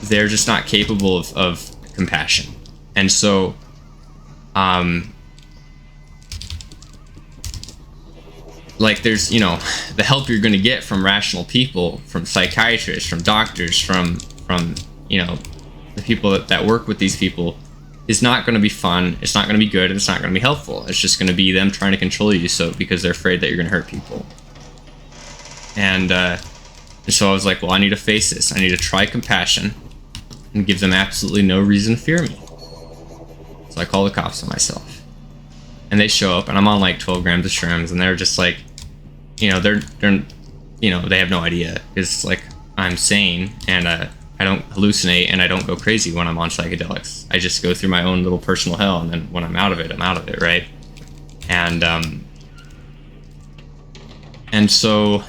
they're just not capable of compassion. And so like there's the help you're going to get from rational people, from psychiatrists, from doctors, from the people that work with these people, is not going to be fun. It's not going to be good, and it's not going to be helpful. It's just going to be them trying to control you, because they're afraid that you're going to hurt people. And so I was like, well, I need to face this. I need to try compassion and give them absolutely no reason to fear me. So I call the cops on myself, and they show up, and I'm on like 12 grams of shrooms, and they're just like, they have no idea, because like I'm sane, and I don't hallucinate, and I don't go crazy when I'm on psychedelics. I just go through my own little personal hell, and then when I'm out of it, right? And so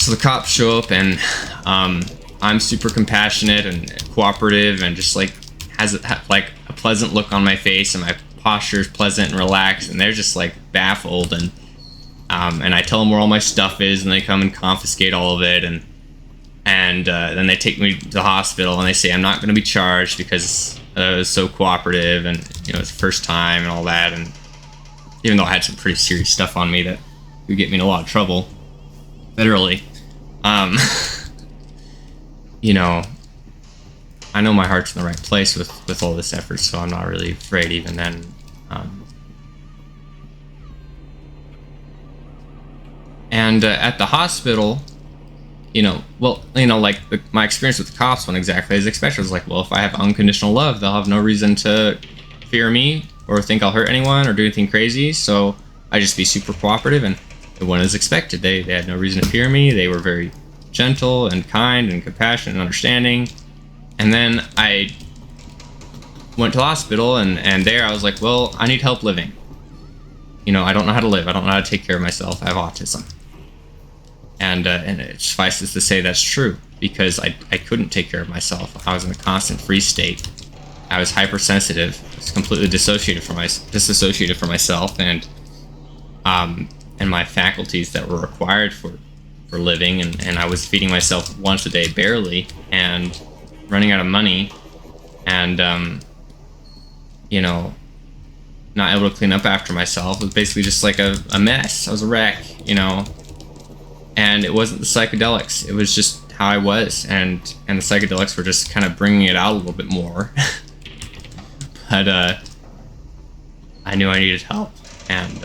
the cops show up, and I'm super compassionate and cooperative, and just like has like a pleasant look on my face, and my posture is pleasant and relaxed, and they're just like baffled, and I tell them where all my stuff is, and they come and confiscate all of it, and then they take me to the hospital, and they say I'm not going to be charged because I was so cooperative, and it's the first time and all that, and even though I had some pretty serious stuff on me that would get me in a lot of trouble, literally, I know my heart's in the right place with all this effort, so I'm not really afraid even then. And at the hospital, my experience with the cops went exactly as expected. I was like, well, if I have unconditional love, they'll have no reason to fear me or think I'll hurt anyone or do anything crazy. So I just be super cooperative, and it went as expected. They had no reason to fear me. They were very gentle and kind and compassionate and understanding. And then I went to the hospital, and there I was like, well, I need help living. You know, I don't know how to live. I don't know how to take care of myself. I have autism. And it suffices to say that's true, because I couldn't take care of myself. I was in a constant freeze state. I was hypersensitive. I was completely disassociated from myself, and my faculties that were required for living, and I was feeding myself once a day barely, and running out of money, and you know, not able to clean up after myself. It was basically just like a mess. I was a wreck, you know. And it wasn't the psychedelics. It was just how I was, and the psychedelics were just kind of bringing it out a little bit more. But I knew I needed help, and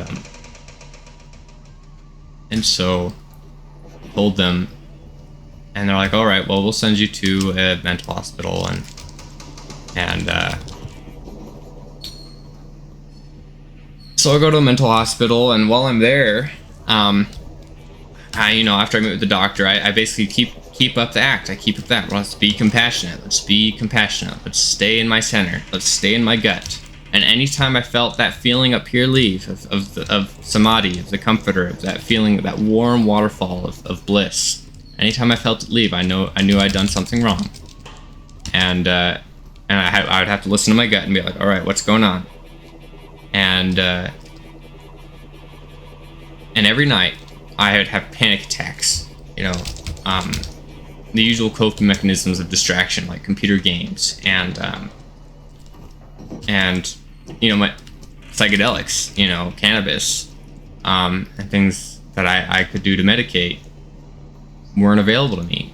so I told them, and they're like, all right, well, we'll send you to a mental hospital, and so I go to a mental hospital, and while I'm there, you know, after I meet with the doctor, I basically keep up the act. I keep up that. Let's be compassionate. Let's be compassionate. Let's stay in my center. Let's stay in my gut. And anytime I felt that feeling up here leave of samadhi, of the comforter, of that feeling, that warm waterfall of bliss, anytime I felt it leave, I knew I'd done something wrong. And I would have to listen to my gut and be like, all right, what's going on? And every night I would have panic attacks, you know, the usual coping mechanisms of distraction, like computer games and you know, my psychedelics, you know, cannabis, and things that I could do to medicate weren't available to me,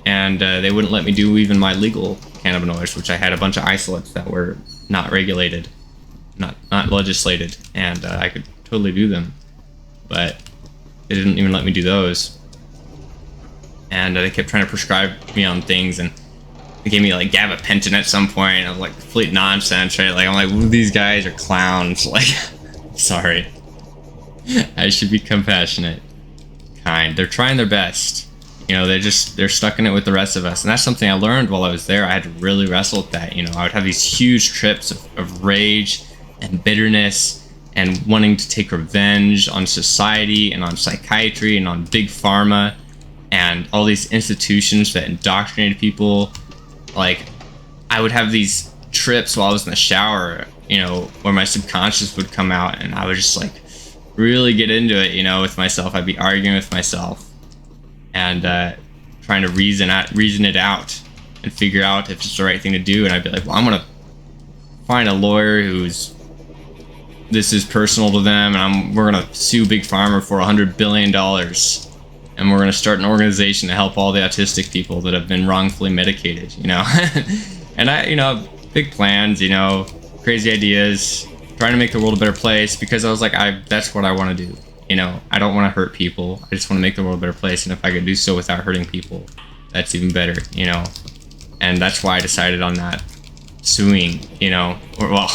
and they wouldn't let me do even my legal cannabinoids, which I had a bunch of isolates that were not regulated, not legislated, and I could totally do them, but they didn't even let me do those. And they kept trying to prescribe me on things, and they gave me like gabapentin at some point. I was like, complete nonsense, right? Like, I'm like, well, these guys are clowns. Like, sorry. I should be compassionate, kind. They're trying their best. You know, they're stuck in it with the rest of us. And that's something I learned while I was there. I had to really wrestle with that. You know, I would have these huge trips of rage and bitterness and wanting to take revenge on society and on psychiatry and on big pharma and all these institutions that indoctrinated people. Like, I would have these trips while I was in the shower, you know, where my subconscious would come out, and I would just like really get into it, you know, with myself. I'd be arguing with myself and trying to reason it out and figure out if it's the right thing to do. And I'd be like, well, I'm gonna find a lawyer this is personal to them, and we're gonna sue Big Pharma for $100 billion, and we're gonna start an organization to help all the autistic people that have been wrongfully medicated, you know. And I, you know, big plans, you know, crazy ideas, trying to make the world a better place, because I was like, that's what I want to do, you know. I don't want to hurt people. I just want to make the world a better place, and if I could do so without hurting people, that's even better, you know. And that's why I decided on that suing, you know, or well.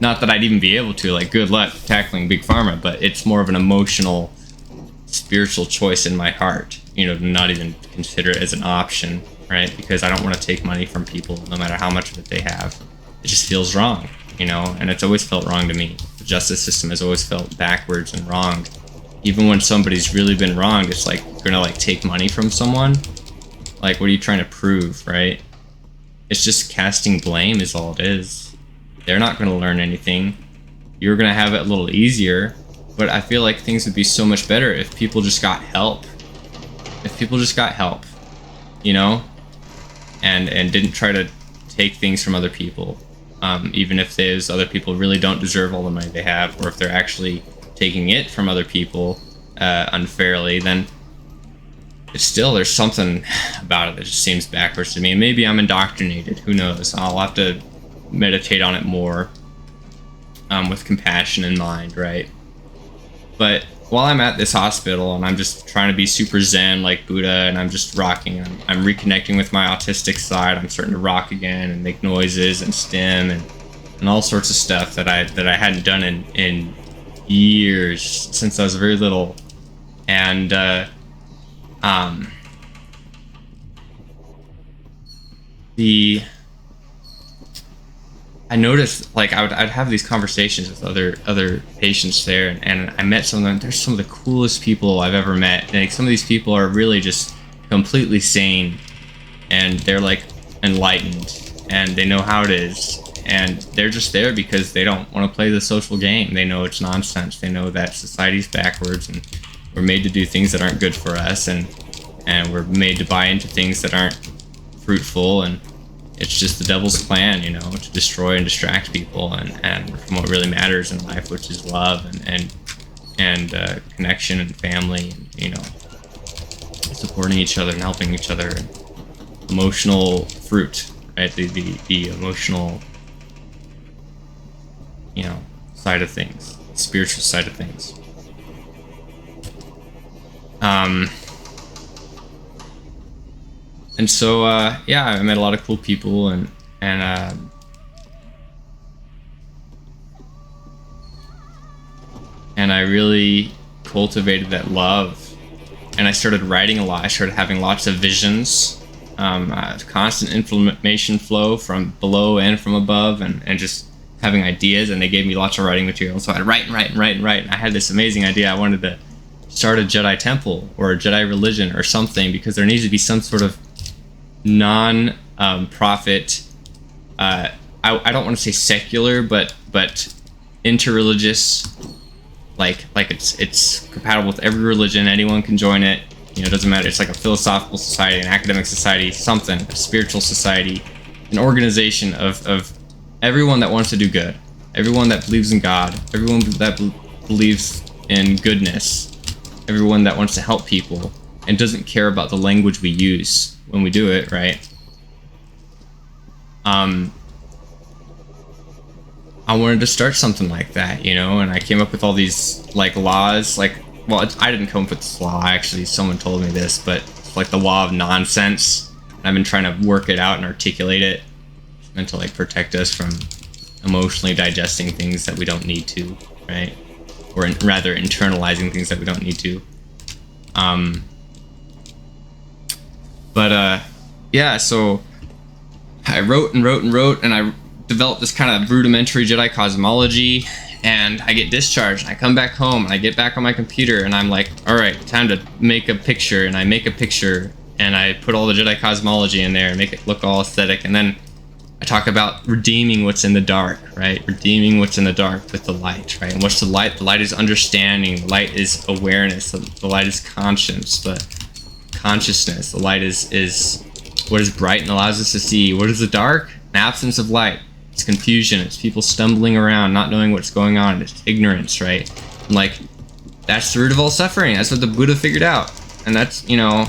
Not that I'd even be able to, like, good luck tackling Big Pharma, but it's more of an emotional, spiritual choice in my heart, you know, to not even consider it as an option, right? Because I don't want to take money from people, no matter how much of it they have. It just feels wrong, you know, and it's always felt wrong to me. The justice system has always felt backwards and wrong. Even when somebody's really been wronged, it's like, you're gonna, like, take money from someone? Like, what are you trying to prove, right? It's just casting blame is all it is. They're not going to learn anything. You're going to have it a little easier, but I feel like things would be so much better if people just got help. If people just got help, you know, and didn't try to take things from other people, even if those other people really don't deserve all the money they have, or if they're actually taking it from other people unfairly, then it's still, there's something about it that just seems backwards to me. And maybe I'm indoctrinated. Who knows? I'll have to meditate on it more with compassion in mind, right? But while I'm at this hospital and I'm just trying to be super zen like Buddha, and I'm just rocking, I'm reconnecting with my autistic side. I'm starting to rock again and make noises and stim and all sorts of stuff that I hadn't done in years, since I was very little. And the I noticed, like, I'd have these conversations with other patients there, and I met some of them. They're some of the coolest people I've ever met. Like, some of these people are really just completely sane, and they're like enlightened, and they know how it is, and they're just there because they don't want to play the social game. They know it's nonsense. They know that society's backwards, and we're made to do things that aren't good for us, and we're made to buy into things that aren't fruitful, and it's just the devil's plan, you know, to destroy and distract people, and from what really matters in life, which is love and connection and family, and, you know, supporting each other and helping each other, and emotional fruit, right? The emotional, you know, side of things, spiritual side of things. And so, yeah, I met a lot of cool people, and I really cultivated that love, and I started writing a lot. I started having lots of visions, constant information flow from below and from above, and just having ideas, and they gave me lots of writing material. So I'd write and write and write and write, and I had this amazing idea. I wanted to start a Jedi temple or a Jedi religion or something, because there needs to be some sort of non-profit, I don't want to say secular, but interreligious, like it's compatible with every religion. Anyone can join it, you know, it doesn't matter. It's like a philosophical society, an academic society, something, a spiritual society, an organization of everyone that wants to do good, everyone that believes in God, everyone that believes in goodness, everyone that wants to help people and doesn't care about the language we use when we do it, right? I wanted to start something like that, you know, and I came up with all these, like, laws, like, well, I didn't come up with this law, actually, someone told me this, but it's like the law of nonsense. I've been trying to work it out and articulate it. It's meant to, like, protect us from emotionally digesting things that we don't need to, right? Or rather, internalizing things that we don't need to. Yeah, so I wrote and wrote and wrote, and I developed this kind of rudimentary Jedi cosmology, and I get discharged, and I come back home, and I get back on my computer, and I'm like, all right, time to make a picture, and I make a picture, and I put all the Jedi cosmology in there and make it look all aesthetic, and then I talk about redeeming what's in the dark, right? Redeeming what's in the dark with the light, right? And what's the light? The light is understanding, the light is awareness, the light is conscience, the consciousness, the light is what is bright and allows us to see. What is the dark? An absence of light. It's confusion. It's people stumbling around, not knowing what's going on. It's ignorance, right? And, like, that's the root of all suffering. That's what the Buddha figured out. And that's, you know,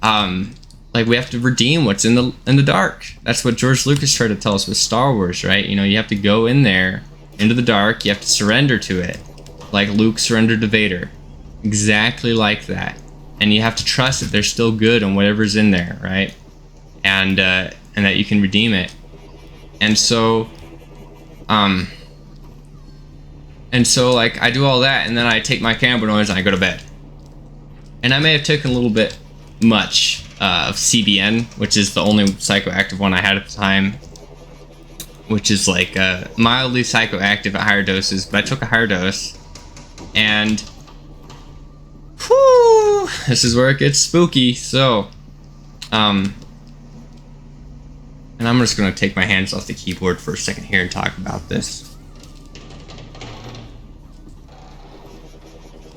like, we have to redeem what's in the dark. That's what George Lucas tried to tell us with Star Wars, right? You know, you have to go in there, into the dark. You have to surrender to it, like Luke surrendered to Vader. Exactly like that. And you have to trust that there's still good in whatever's in there, right? And that you can redeem it. And so, like, I do all that, and then I take my cannabinoids and I go to bed. And I may have taken a little bit much of CBN, which is the only psychoactive one I had at the time, which is like mildly psychoactive at higher doses, but I took a higher dose, and whew, this is where it gets spooky. So, and I'm just going to take my hands off the keyboard for a second here and talk about this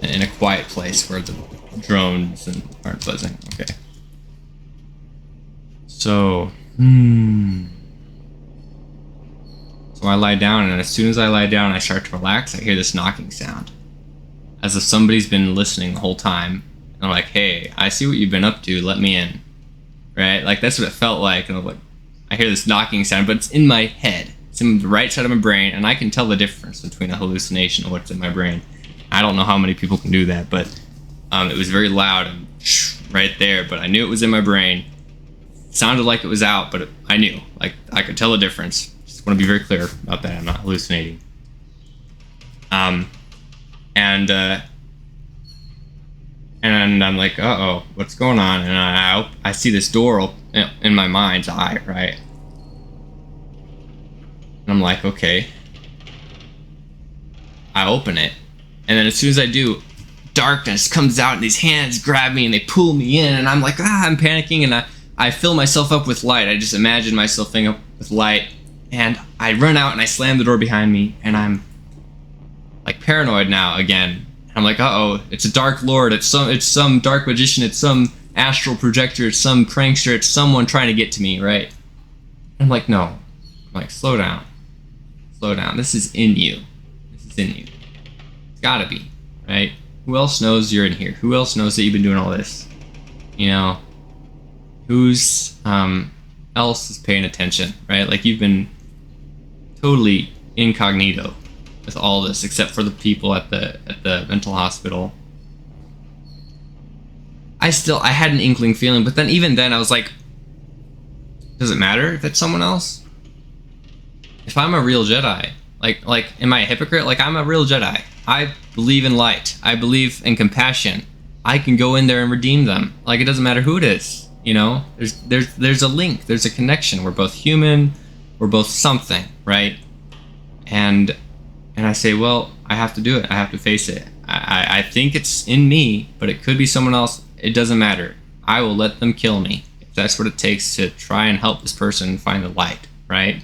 in a quiet place where the drones aren't buzzing. Okay. So, so I lie down, and as soon as I lie down, I start to relax. I hear this knocking sound, as if somebody's been listening the whole time. And I'm like, hey, I see what you've been up to. Let me in. Right? Like, that's what it felt like. And I'm like, I hear this knocking sound, but it's in my head. It's in the right side of my brain, and I can tell the difference between a hallucination and what's in my brain. I don't know how many people can do that, but it was very loud and right there, but I knew it was in my brain. It sounded like it was out, but I knew. Like, I could tell the difference. Just want to be very clear about that. I'm not hallucinating. And I'm like, uh-oh, what's going on? And I see this door in my mind's eye, right? And I'm like, okay. I open it. And then as soon as I do, darkness comes out and these hands grab me and they pull me in. And I'm like, I'm panicking. And I fill myself up with light. I just imagine myself filling up with light. And I run out and I slam the door behind me. And I'm like paranoid now again. I'm like, uh-oh, it's a dark lord, it's some dark magician, it's some astral projector, it's some prankster, it's someone trying to get to me, right? I'm like, no. I'm like, slow down. Slow down. This is in you. This is in you. It's gotta be, right? Who else knows you're in here? Who else knows that you've been doing all this? You know? Who's else is paying attention, right? Like, you've been totally incognito with all this, except for the people at the mental hospital. I had an inkling feeling, but then even then I was like, does it matter if it's someone else? If I'm a real Jedi, like am I a hypocrite? Like, I'm a real Jedi. I believe in light. I believe in compassion. I can go in there and redeem them. Like, it doesn't matter who it is, you know? There's a link, there's a connection. We're both human, we're both something, right? And I say, well, I have to do it. I have to face it. I think it's in me, but it could be someone else. It doesn't matter. I will let them kill me if that's what it takes to try and help this person find the light, right?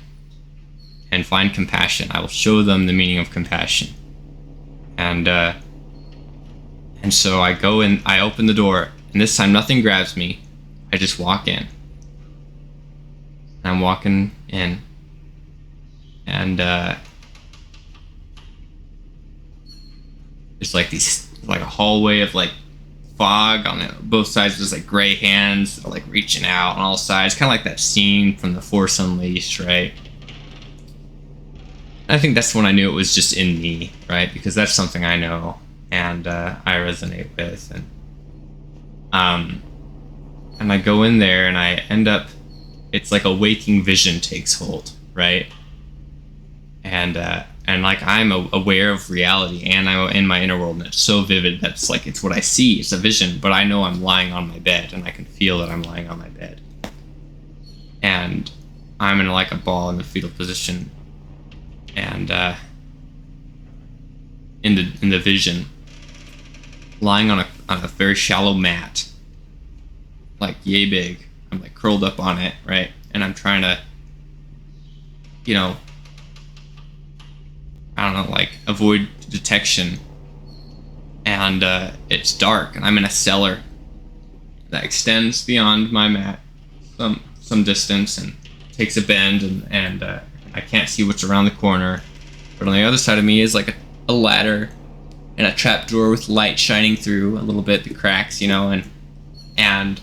And find compassion. I will show them the meaning of compassion. And so I go in, I open the door, and this time nothing grabs me. I just walk in. I'm walking in, and there's like a hallway of like fog on both sides. There's like gray hands that are like reaching out on all sides, kind of like that scene from The Force Unleashed, right? I think that's when I knew it was just in me, right? Because that's something I know and I resonate with, and I go in there and I end up, it's like a waking vision takes hold, right? And like I'm aware of reality, and I'm in my inner world, and it's so vivid that's like it's what I see. It's a vision, but I know I'm lying on my bed, and I can feel that I'm lying on my bed, and I'm in like a ball in the fetal position, and in the vision, lying on a very shallow mat, like yay big. I'm like curled up on it, right, and I'm trying to, you know, I don't know, like avoid detection, and it's dark, and I'm in a cellar that extends beyond my mat some distance and takes a bend, and I can't see what's around the corner, but on the other side of me is like a ladder and a trapdoor with light shining through a little bit, the cracks, you know, and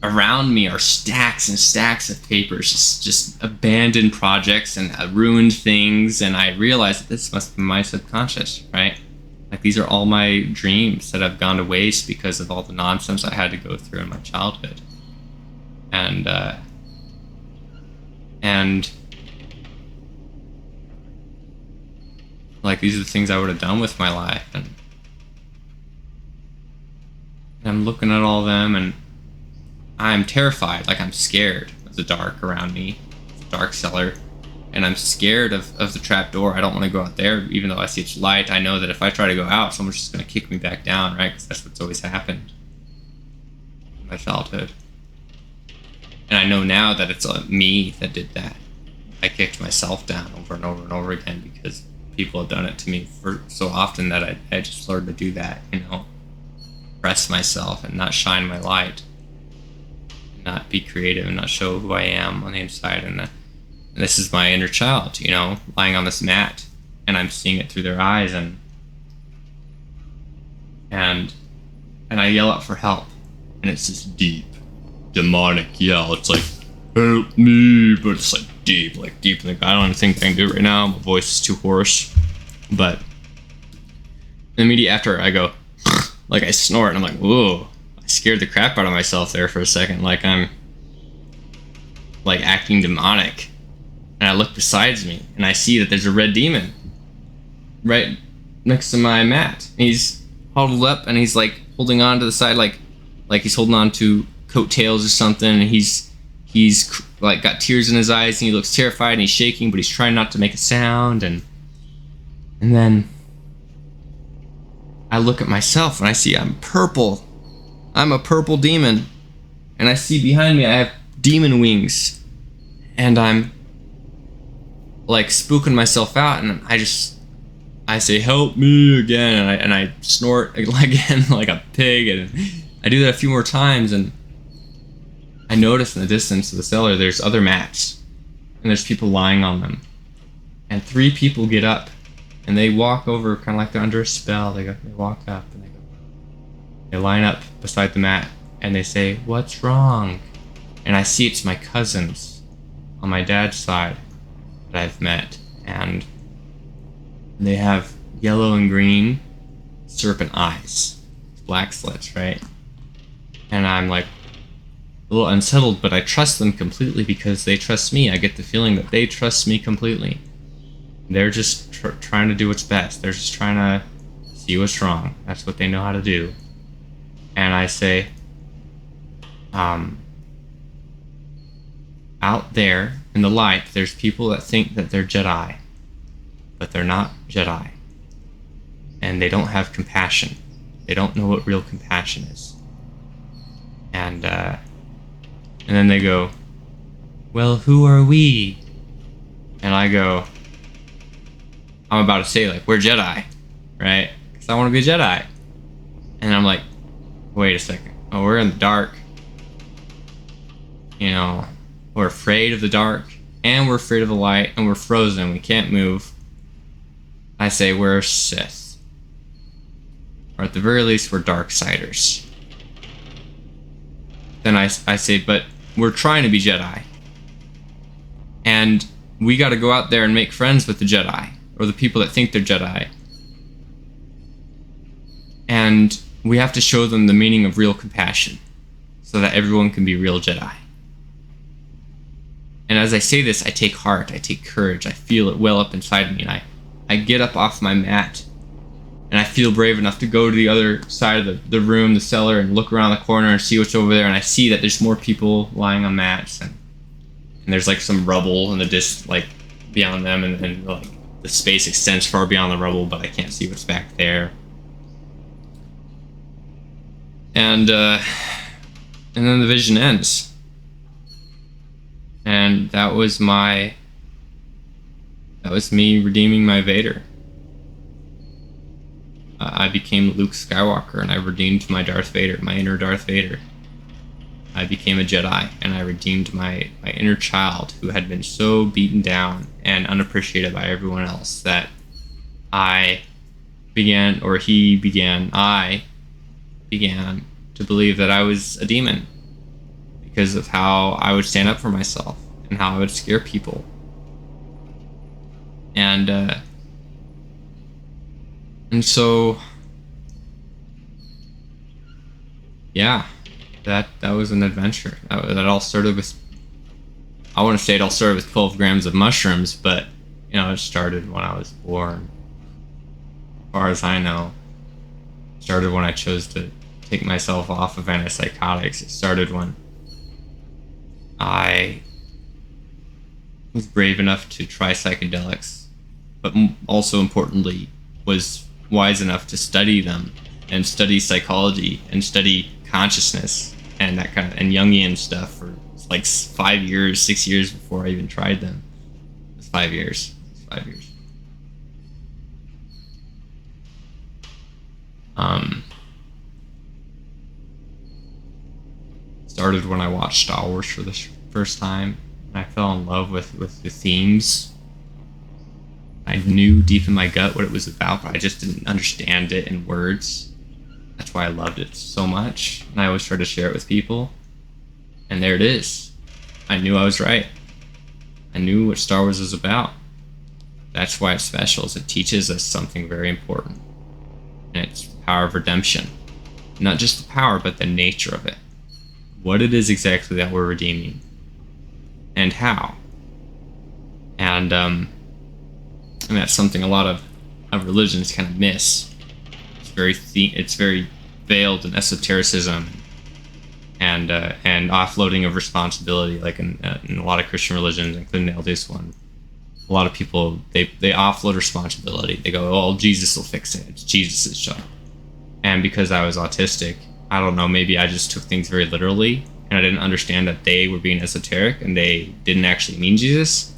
around me are stacks and stacks of papers, just abandoned projects and ruined things, and I realized that this must be my subconscious, right? Like, these are all my dreams that have gone to waste because of all the nonsense I had to go through in my childhood. And like, these are the things I would have done with my life, and I'm looking at all of them, and I'm terrified, like I'm scared of the dark around me, the dark cellar, and I'm scared of the trap door. I don't want to go out there, even though I see it's light. I know that if I try to go out, someone's just going to kick me back down, right? Because that's what's always happened in my childhood. And I know now that it's me that did that. I kicked myself down over and over and over again because people have done it to me for so often that I just learned to do that, you know, press myself and not shine my light, not be creative and not show who I am on the inside. And this is my inner child, you know, lying on this mat, and I'm seeing it through their eyes, and I yell out for help, and it's this deep demonic yell. It's like, help me, but it's like deep, like I don't even think I can do it right now. My voice is too hoarse. But immediately after, I go like I snort, and I'm like, whoa, I scared the crap out of myself there for a second, like I'm like acting demonic. And I look beside me, and I see that there's a red demon right next to my mat. He's huddled up, and he's like holding on to the side, like he's holding on to coattails or something, and he's like got tears in his eyes, and he looks terrified, and he's shaking, but he's trying not to make a sound. And then I look at myself, and I see I'm purple. I'm a purple demon, and I see behind me I have demon wings, and I'm like spooking myself out, and I say, "Help me," again, and I snort again like a pig, and I do that a few more times, and I notice in the distance of the cellar there's other mats, and there's people lying on them, and 3 people get up, and they walk over kind of like they're under a spell. They walk up, and they line up beside the mat, and they say, "What's wrong?" And I see it's my cousins on my dad's side that I've met, and they have yellow and green serpent eyes, black slits, right? And I'm like a little unsettled, but I trust them completely because they trust me. I get the feeling that they trust me completely. They're just trying to do what's best. They're just trying to see what's wrong. That's what they know how to do. And I say, out there in the light, there's people that think that they're Jedi, but they're not Jedi. And they don't have compassion. They don't know what real compassion is. And then they go, "Well, who are we?" And I go, I'm about to say, like, "We're Jedi," right? Because I want to be a Jedi. And I'm like, wait a second. Oh, we're in the dark. You know, we're afraid of the dark, and we're afraid of the light, and we're frozen. We can't move. I say we're Sith. Or at the very least, we're Darksiders. Then I say, but we're trying to be Jedi. And we got to go out there and make friends with the Jedi, or the people that think they're Jedi. And we have to show them the meaning of real compassion, so that everyone can be real Jedi. And as I say this, I take heart, I take courage, I feel it well up inside me, and I get up off my mat, and I feel brave enough to go to the other side of the room, the cellar, and look around the corner and see what's over there, and I see that there's more people lying on mats, and there's like some rubble in the like beyond them, and like the space extends far beyond the rubble, but I can't see what's back there. And then the vision ends. And that was me redeeming my Vader. I became Luke Skywalker, and I redeemed my Darth Vader, my inner Darth Vader. I became a Jedi, and I redeemed my inner child, who had been so beaten down and unappreciated by everyone else that I began to believe that I was a demon because of how I would stand up for myself and how I would scare people. And so, yeah, that was an adventure. That all started with, I want to say it all started with 12 grams of mushrooms, but, you know, it started when I was born. As far as I know, it started when I chose to take myself off of antipsychotics. It started when I was brave enough to try psychedelics, but also importantly was wise enough to study them and study psychology and study consciousness and that kind of and Jungian stuff for like 5 years, 6 years before I even tried them. It was 5 years. Started when I watched Star Wars for the first time, and I fell in love with the themes. I knew deep in my gut what it was about, but I just didn't understand it in words. That's why I loved it so much, and I always try to share it with people. And there it is. I knew I was right. I knew what Star Wars is about. That's why it's special, is it teaches us something very important. And it's the power of redemption. Not just the power, but the nature of it. What it is exactly that we're redeeming. And how. And that's something a lot of religions kind of miss. it's very veiled in esotericism and offloading of responsibility, like in a lot of Christian religions, including the LDS one. A lot of people they offload responsibility. They go, "Oh, Jesus will fix it. It's Jesus' job." And because I was autistic, I don't know, maybe I just took things very literally, and I didn't understand that they were being esoteric and they didn't actually mean Jesus,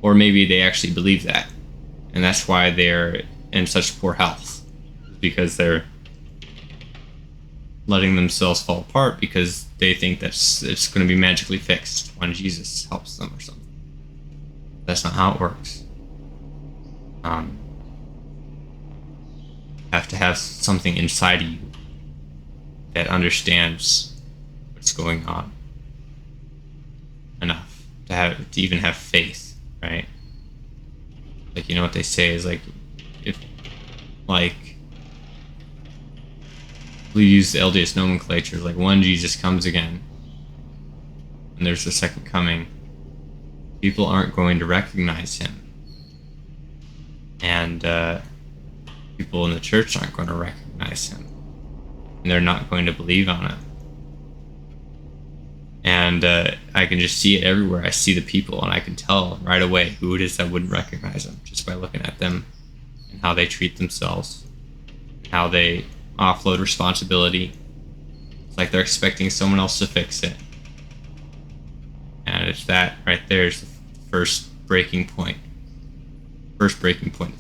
or maybe they actually believe that, and that's why they're in such poor health, because they're letting themselves fall apart because they think that it's going to be magically fixed when Jesus helps them or something. That's not how it works. You have to have something inside of you that understands what's going on enough to even have faith, right? Like, you know what they say is like, if like we use the LDS nomenclature, like when Jesus comes again and there's the second coming, people aren't going to recognize him, and people in the church aren't going to recognize him, and they're not going to believe on it. And I can just see it everywhere. I see the people, and I can tell right away who it is that wouldn't recognize them just by looking at them and how they treat themselves, how they offload responsibility. It's like they're expecting someone else to fix it. And it's that right there is the first breaking point. The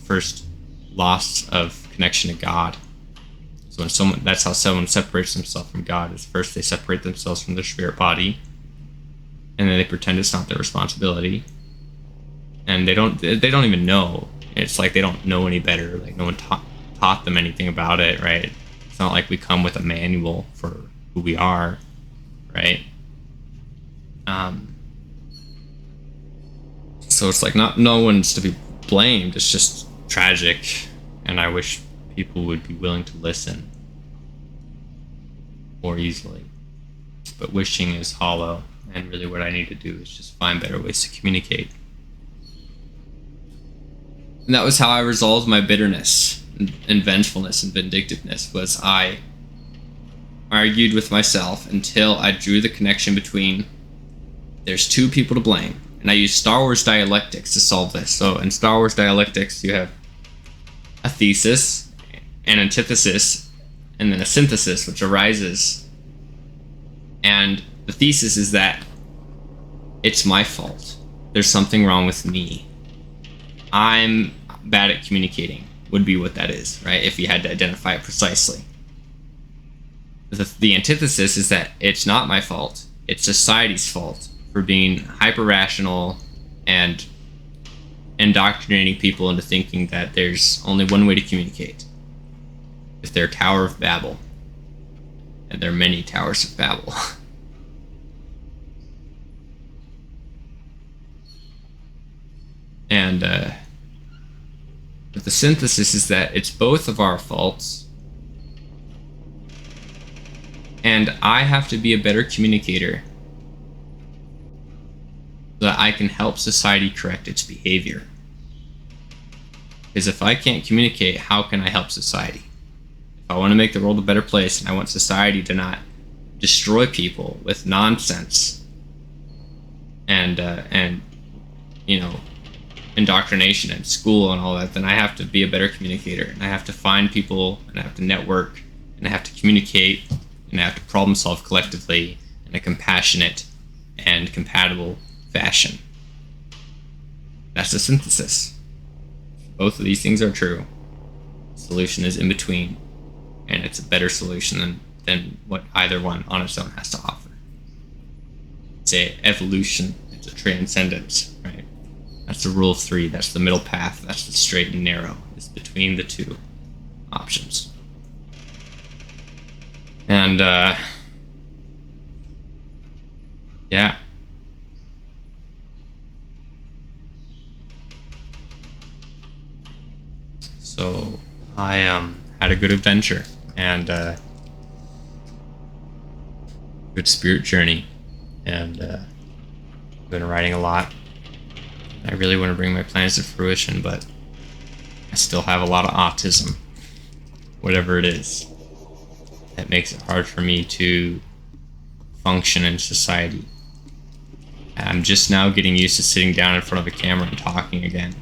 first loss of connection to God. So that's how someone separates themselves from God, is first they separate themselves from their spirit body, and then they pretend it's not their responsibility. And they don't even know. It's like they don't know any better. Like no one taught them anything about it, right? It's not like we come with a manual for who we are, right? So it's like no one's to be blamed. It's just tragic, and I wish people would be willing to listen more easily. But wishing is hollow, and really what I need to do is just find better ways to communicate. And that was how I resolved my bitterness and vengefulness and vindictiveness, was I argued with myself until I drew the connection between there's two people to blame. And I used Star Wars dialectics to solve this. So in Star Wars dialectics, you have a thesis, an antithesis, and then a synthesis, which arises. And the thesis is that it's my fault. There's something wrong with me. I'm bad at communicating, would be what that is, right? If you had to identify it precisely. The antithesis is that it's not my fault. It's society's fault for being hyper-rational and indoctrinating people into thinking that there's only one way to communicate. It's their Tower of Babel. And there are many Towers of Babel. And but the synthesis is that it's both of our faults, and I have to be a better communicator so that I can help society correct its behavior. Because if I can't communicate, how can I help society? If I want to make the world a better place, and I want society to not destroy people with nonsense and you know, indoctrination at school and all that, then I have to be a better communicator, and I have to find people, and I have to network, and I have to communicate, and I have to problem solve collectively in a compassionate and compatible fashion. That's the synthesis. Both of these things are true. The solution is in between, and it's a better solution than what either one on its own has to offer. It's a evolution, it's a transcendence, right? That's the rule of three. That's the middle path. That's the straight and narrow. It's between the two options. And, yeah. So, I had a good adventure and good spirit journey. And I've been writing a lot. I really want to bring my plans to fruition, but I still have a lot of autism whatever it is that makes it hard for me to function in society. I'm just now getting used to sitting down in front of a camera and talking again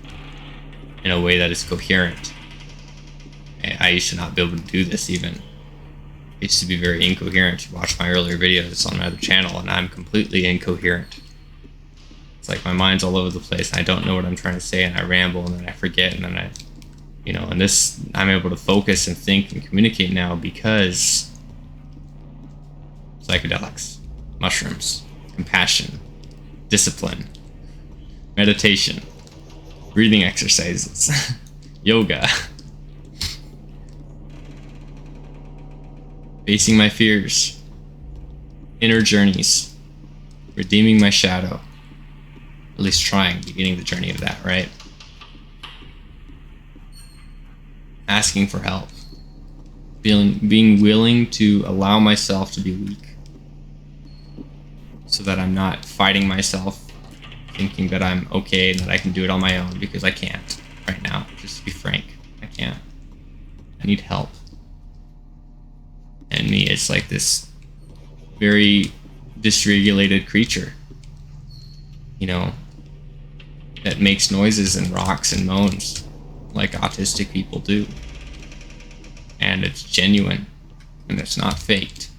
in a way that is coherent. I used to not be able to do this even. I used to be very incoherent. You watch my earlier videos on my other channel and I'm completely incoherent. It's like my mind's all over the place and I don't know what I'm trying to say and I ramble and then I forget and then and this, I'm able to focus and think and communicate now because psychedelics, mushrooms, compassion, discipline, meditation, breathing exercises, yoga, facing my fears, inner journeys, redeeming my shadow, at least trying, beginning the journey of that, right? Asking for help, being willing to allow myself to be weak so that I'm not fighting myself, thinking that I'm okay and that I can do it on my own, because I can't right now. Just to be frank, I can't. I need help. And me, it's like this very dysregulated creature, that makes noises and rocks and moans like autistic people do. And it's genuine and it's not faked.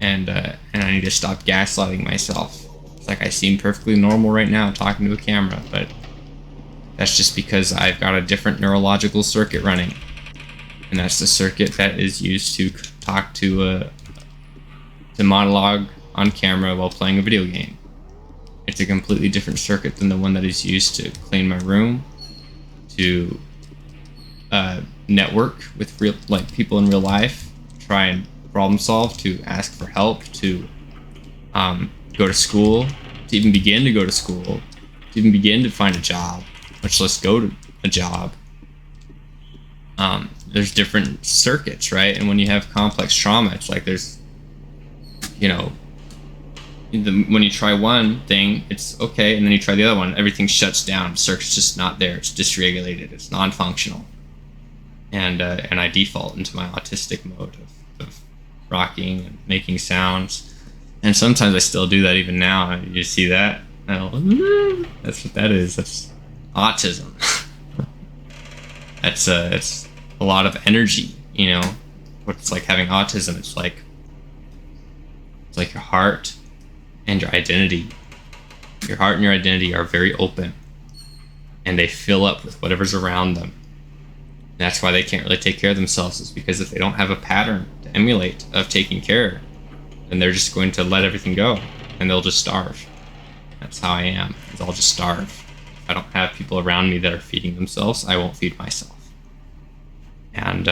And I need to stop gaslighting myself. It's like I seem perfectly normal right now talking to a camera, but that's just because I've got a different neurological circuit running. And that's the circuit that is used to talk to monologue on camera while playing a video game. It's a completely different circuit than the one that is used to clean my room, to network with people in real life, try and problem solve, to ask for help, to go to school, to even begin to go to school, to even begin to find a job, much less go to a job. There's different circuits, right? And when you have complex trauma, it's like there's, when you try one thing, it's okay, and then you try the other one, everything shuts down. The circuit's just not there. It's dysregulated. It's non-functional. And I default into my autistic mode of rocking and making sounds. And sometimes I still do that even now. You see that? That's what that is. That's autism. It's a lot of energy, What it's like having autism. It's like your heart and your identity. Your heart and your identity are very open, and they fill up with whatever's around them. And that's why they can't really take care of themselves, is because if they don't have a pattern to emulate of taking care, then they're just going to let everything go, and they'll just starve. That's how I am. I'll just starve. If I don't have people around me that are feeding themselves, I won't feed myself. And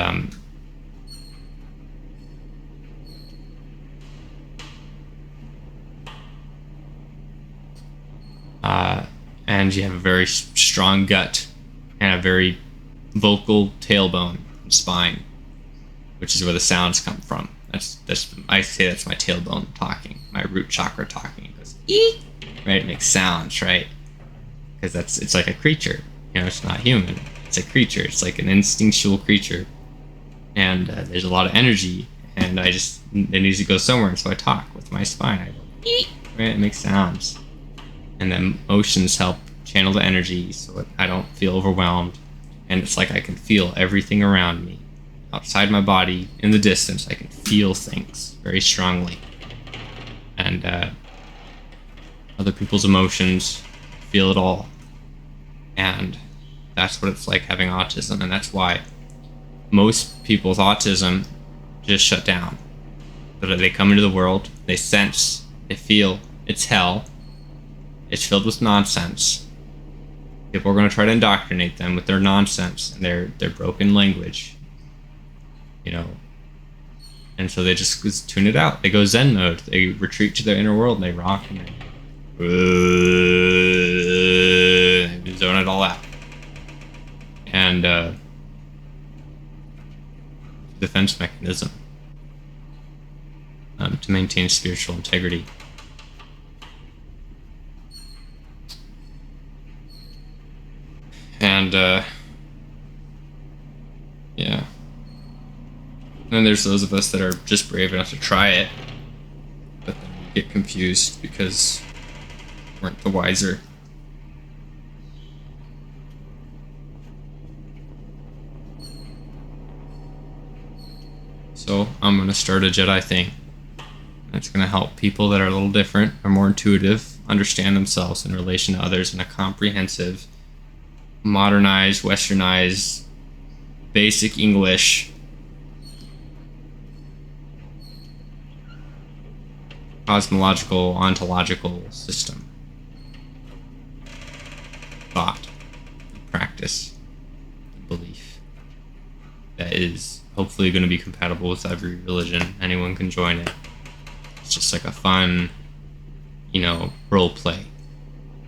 and you have a very strong gut and a very vocal tailbone and spine, which is where the sounds come from. I say that's my tailbone talking, my root chakra talking. It goes eek, right? It makes sounds, right? Because it's like a creature. It's not human. It's a creature. It's like an instinctual creature, and there's a lot of energy, and it needs to go somewhere, and so I talk with my spine. I go eek, right? It makes sounds, and then motions help channel the energy so that I don't feel overwhelmed. And it's like I can feel everything around me, outside my body, in the distance. I can feel things very strongly, and other people's emotions, feel it all. And that's what it's like having autism, and that's why most people with autism just shut down. So that they come into the world, they sense, they feel it's hell, it's filled with nonsense. People are going to try to indoctrinate them with their nonsense and their broken language, and so they just tune it out. They go Zen mode. They retreat to their inner world and they rock and they zone it all out. And defense mechanism to maintain spiritual integrity. And yeah, And then there's those of us that are just brave enough to try it, but then we get confused because we weren't the wiser. So I'm going to start a Jedi thing. It's going to help people that are a little different, are more intuitive, understand themselves in relation to others in a comprehensive, modernized, westernized, basic English, cosmological, ontological system. Thought, practice, belief that is hopefully going to be compatible with every religion. Anyone can join it. It's just like a fun, role play,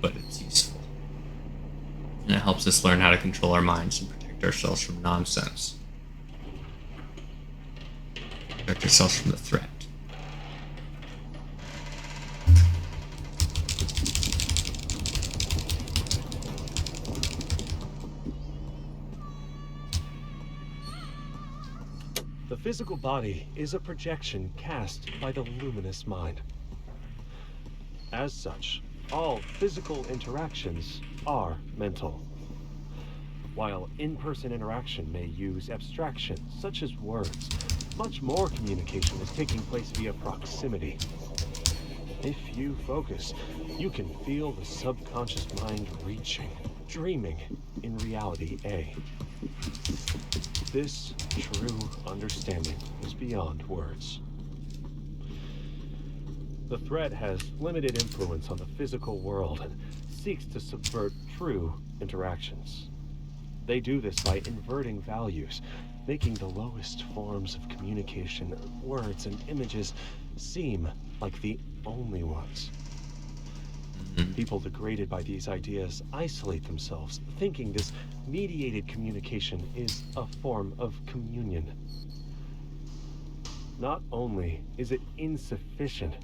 but it's useful. And it helps us learn how to control our minds and protect ourselves from nonsense. Protect ourselves from the threat. The physical body is a projection cast by the luminous mind. As such, all physical interactions are mental. While in-person interaction may use abstraction, such as words, much more communication is taking place via proximity. If you focus, you can feel the subconscious mind reaching, dreaming in reality A. This true understanding is beyond words. The threat has limited influence on the physical world and seeks to subvert true interactions. They do this by inverting values, making the lowest forms of communication, words and images, seem like the only ones. People degraded by these ideas isolate themselves, thinking this mediated communication is a form of communion. Not only is it insufficient,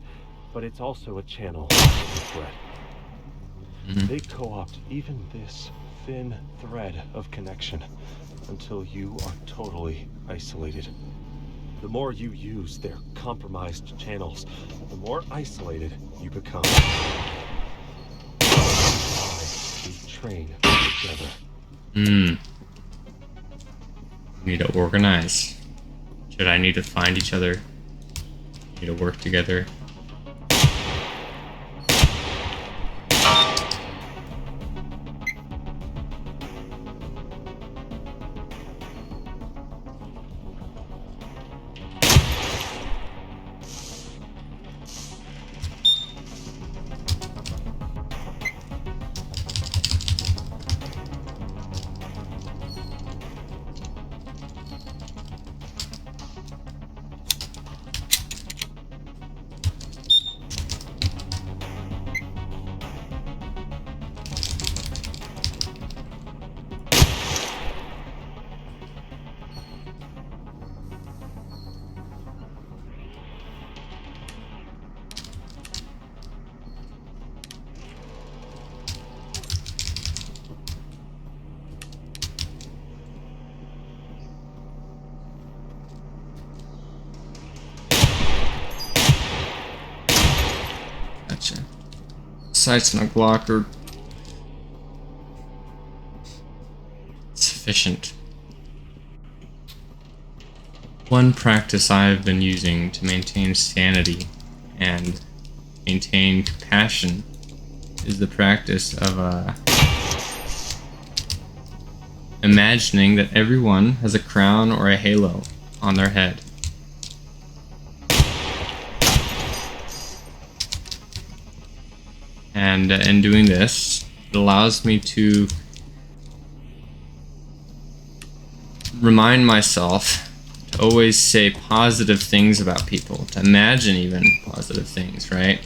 but it's also a channel of the threat. They co-opt even this thin thread of connection until you are totally isolated. The more you use their compromised channels, the more isolated you become. We train together. We need to organize. Jedi need to find each other. We need to work together. Gotcha. Sights on a Glock are sufficient. One practice I have been using to maintain sanity and maintain compassion is the practice of imagining that everyone has a crown or a halo on their head. And in doing this, it allows me to remind myself to always say positive things about people, to imagine even positive things, right?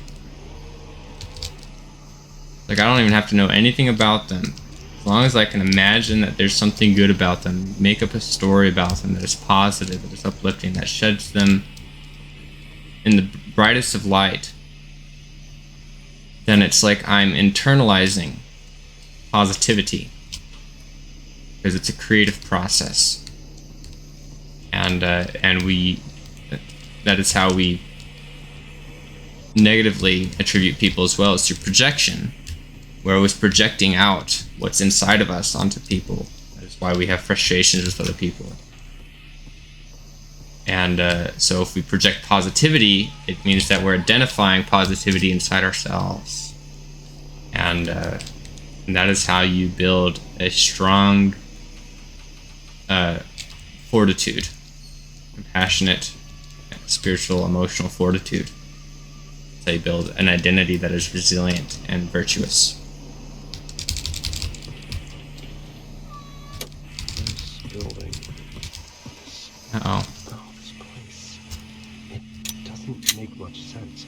Like, I don't even have to know anything about them. As long as I can imagine that there's something good about them, make up a story about them that is positive, that is uplifting, that sheds them in the brightest of light, then it's like I'm internalizing positivity, because it's a creative process. and we that is how we negatively attribute people as well, as through projection. We're always projecting out what's inside of us onto people. That's why we have frustrations with other people. And so if we project positivity, it means that we're identifying positivity inside ourselves. And that is how you build a strong fortitude, compassionate, spiritual, emotional fortitude. They build an identity that is resilient and virtuous. This building. Uh-oh. This place. It doesn't make much sense.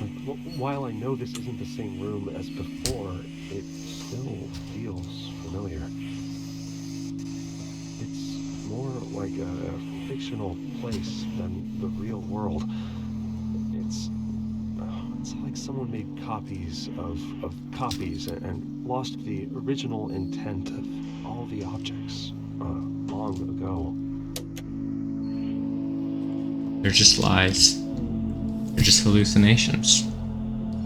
Like, while I know this isn't the same room as before, it still feels familiar. It's more like a fictional place than the real world. It's like someone made copies of copies and lost the original intent of all the objects long ago. They're just lies. They're just hallucinations.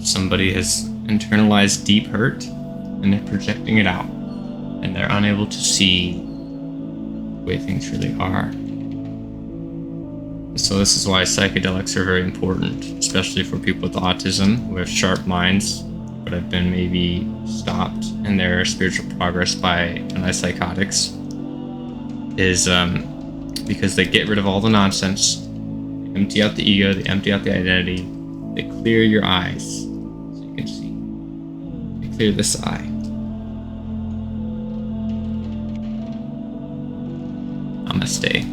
Somebody has internalized deep hurt and they're projecting it out. And they're unable to see the way things really are. So this is why psychedelics are very important, especially for people with autism who have sharp minds but have been maybe stopped in their spiritual progress by antipsychotics, is because they get rid of all the nonsense, empty out the ego, they empty out the identity, they clear your eyes so you can see. They clear this eye. Namaste.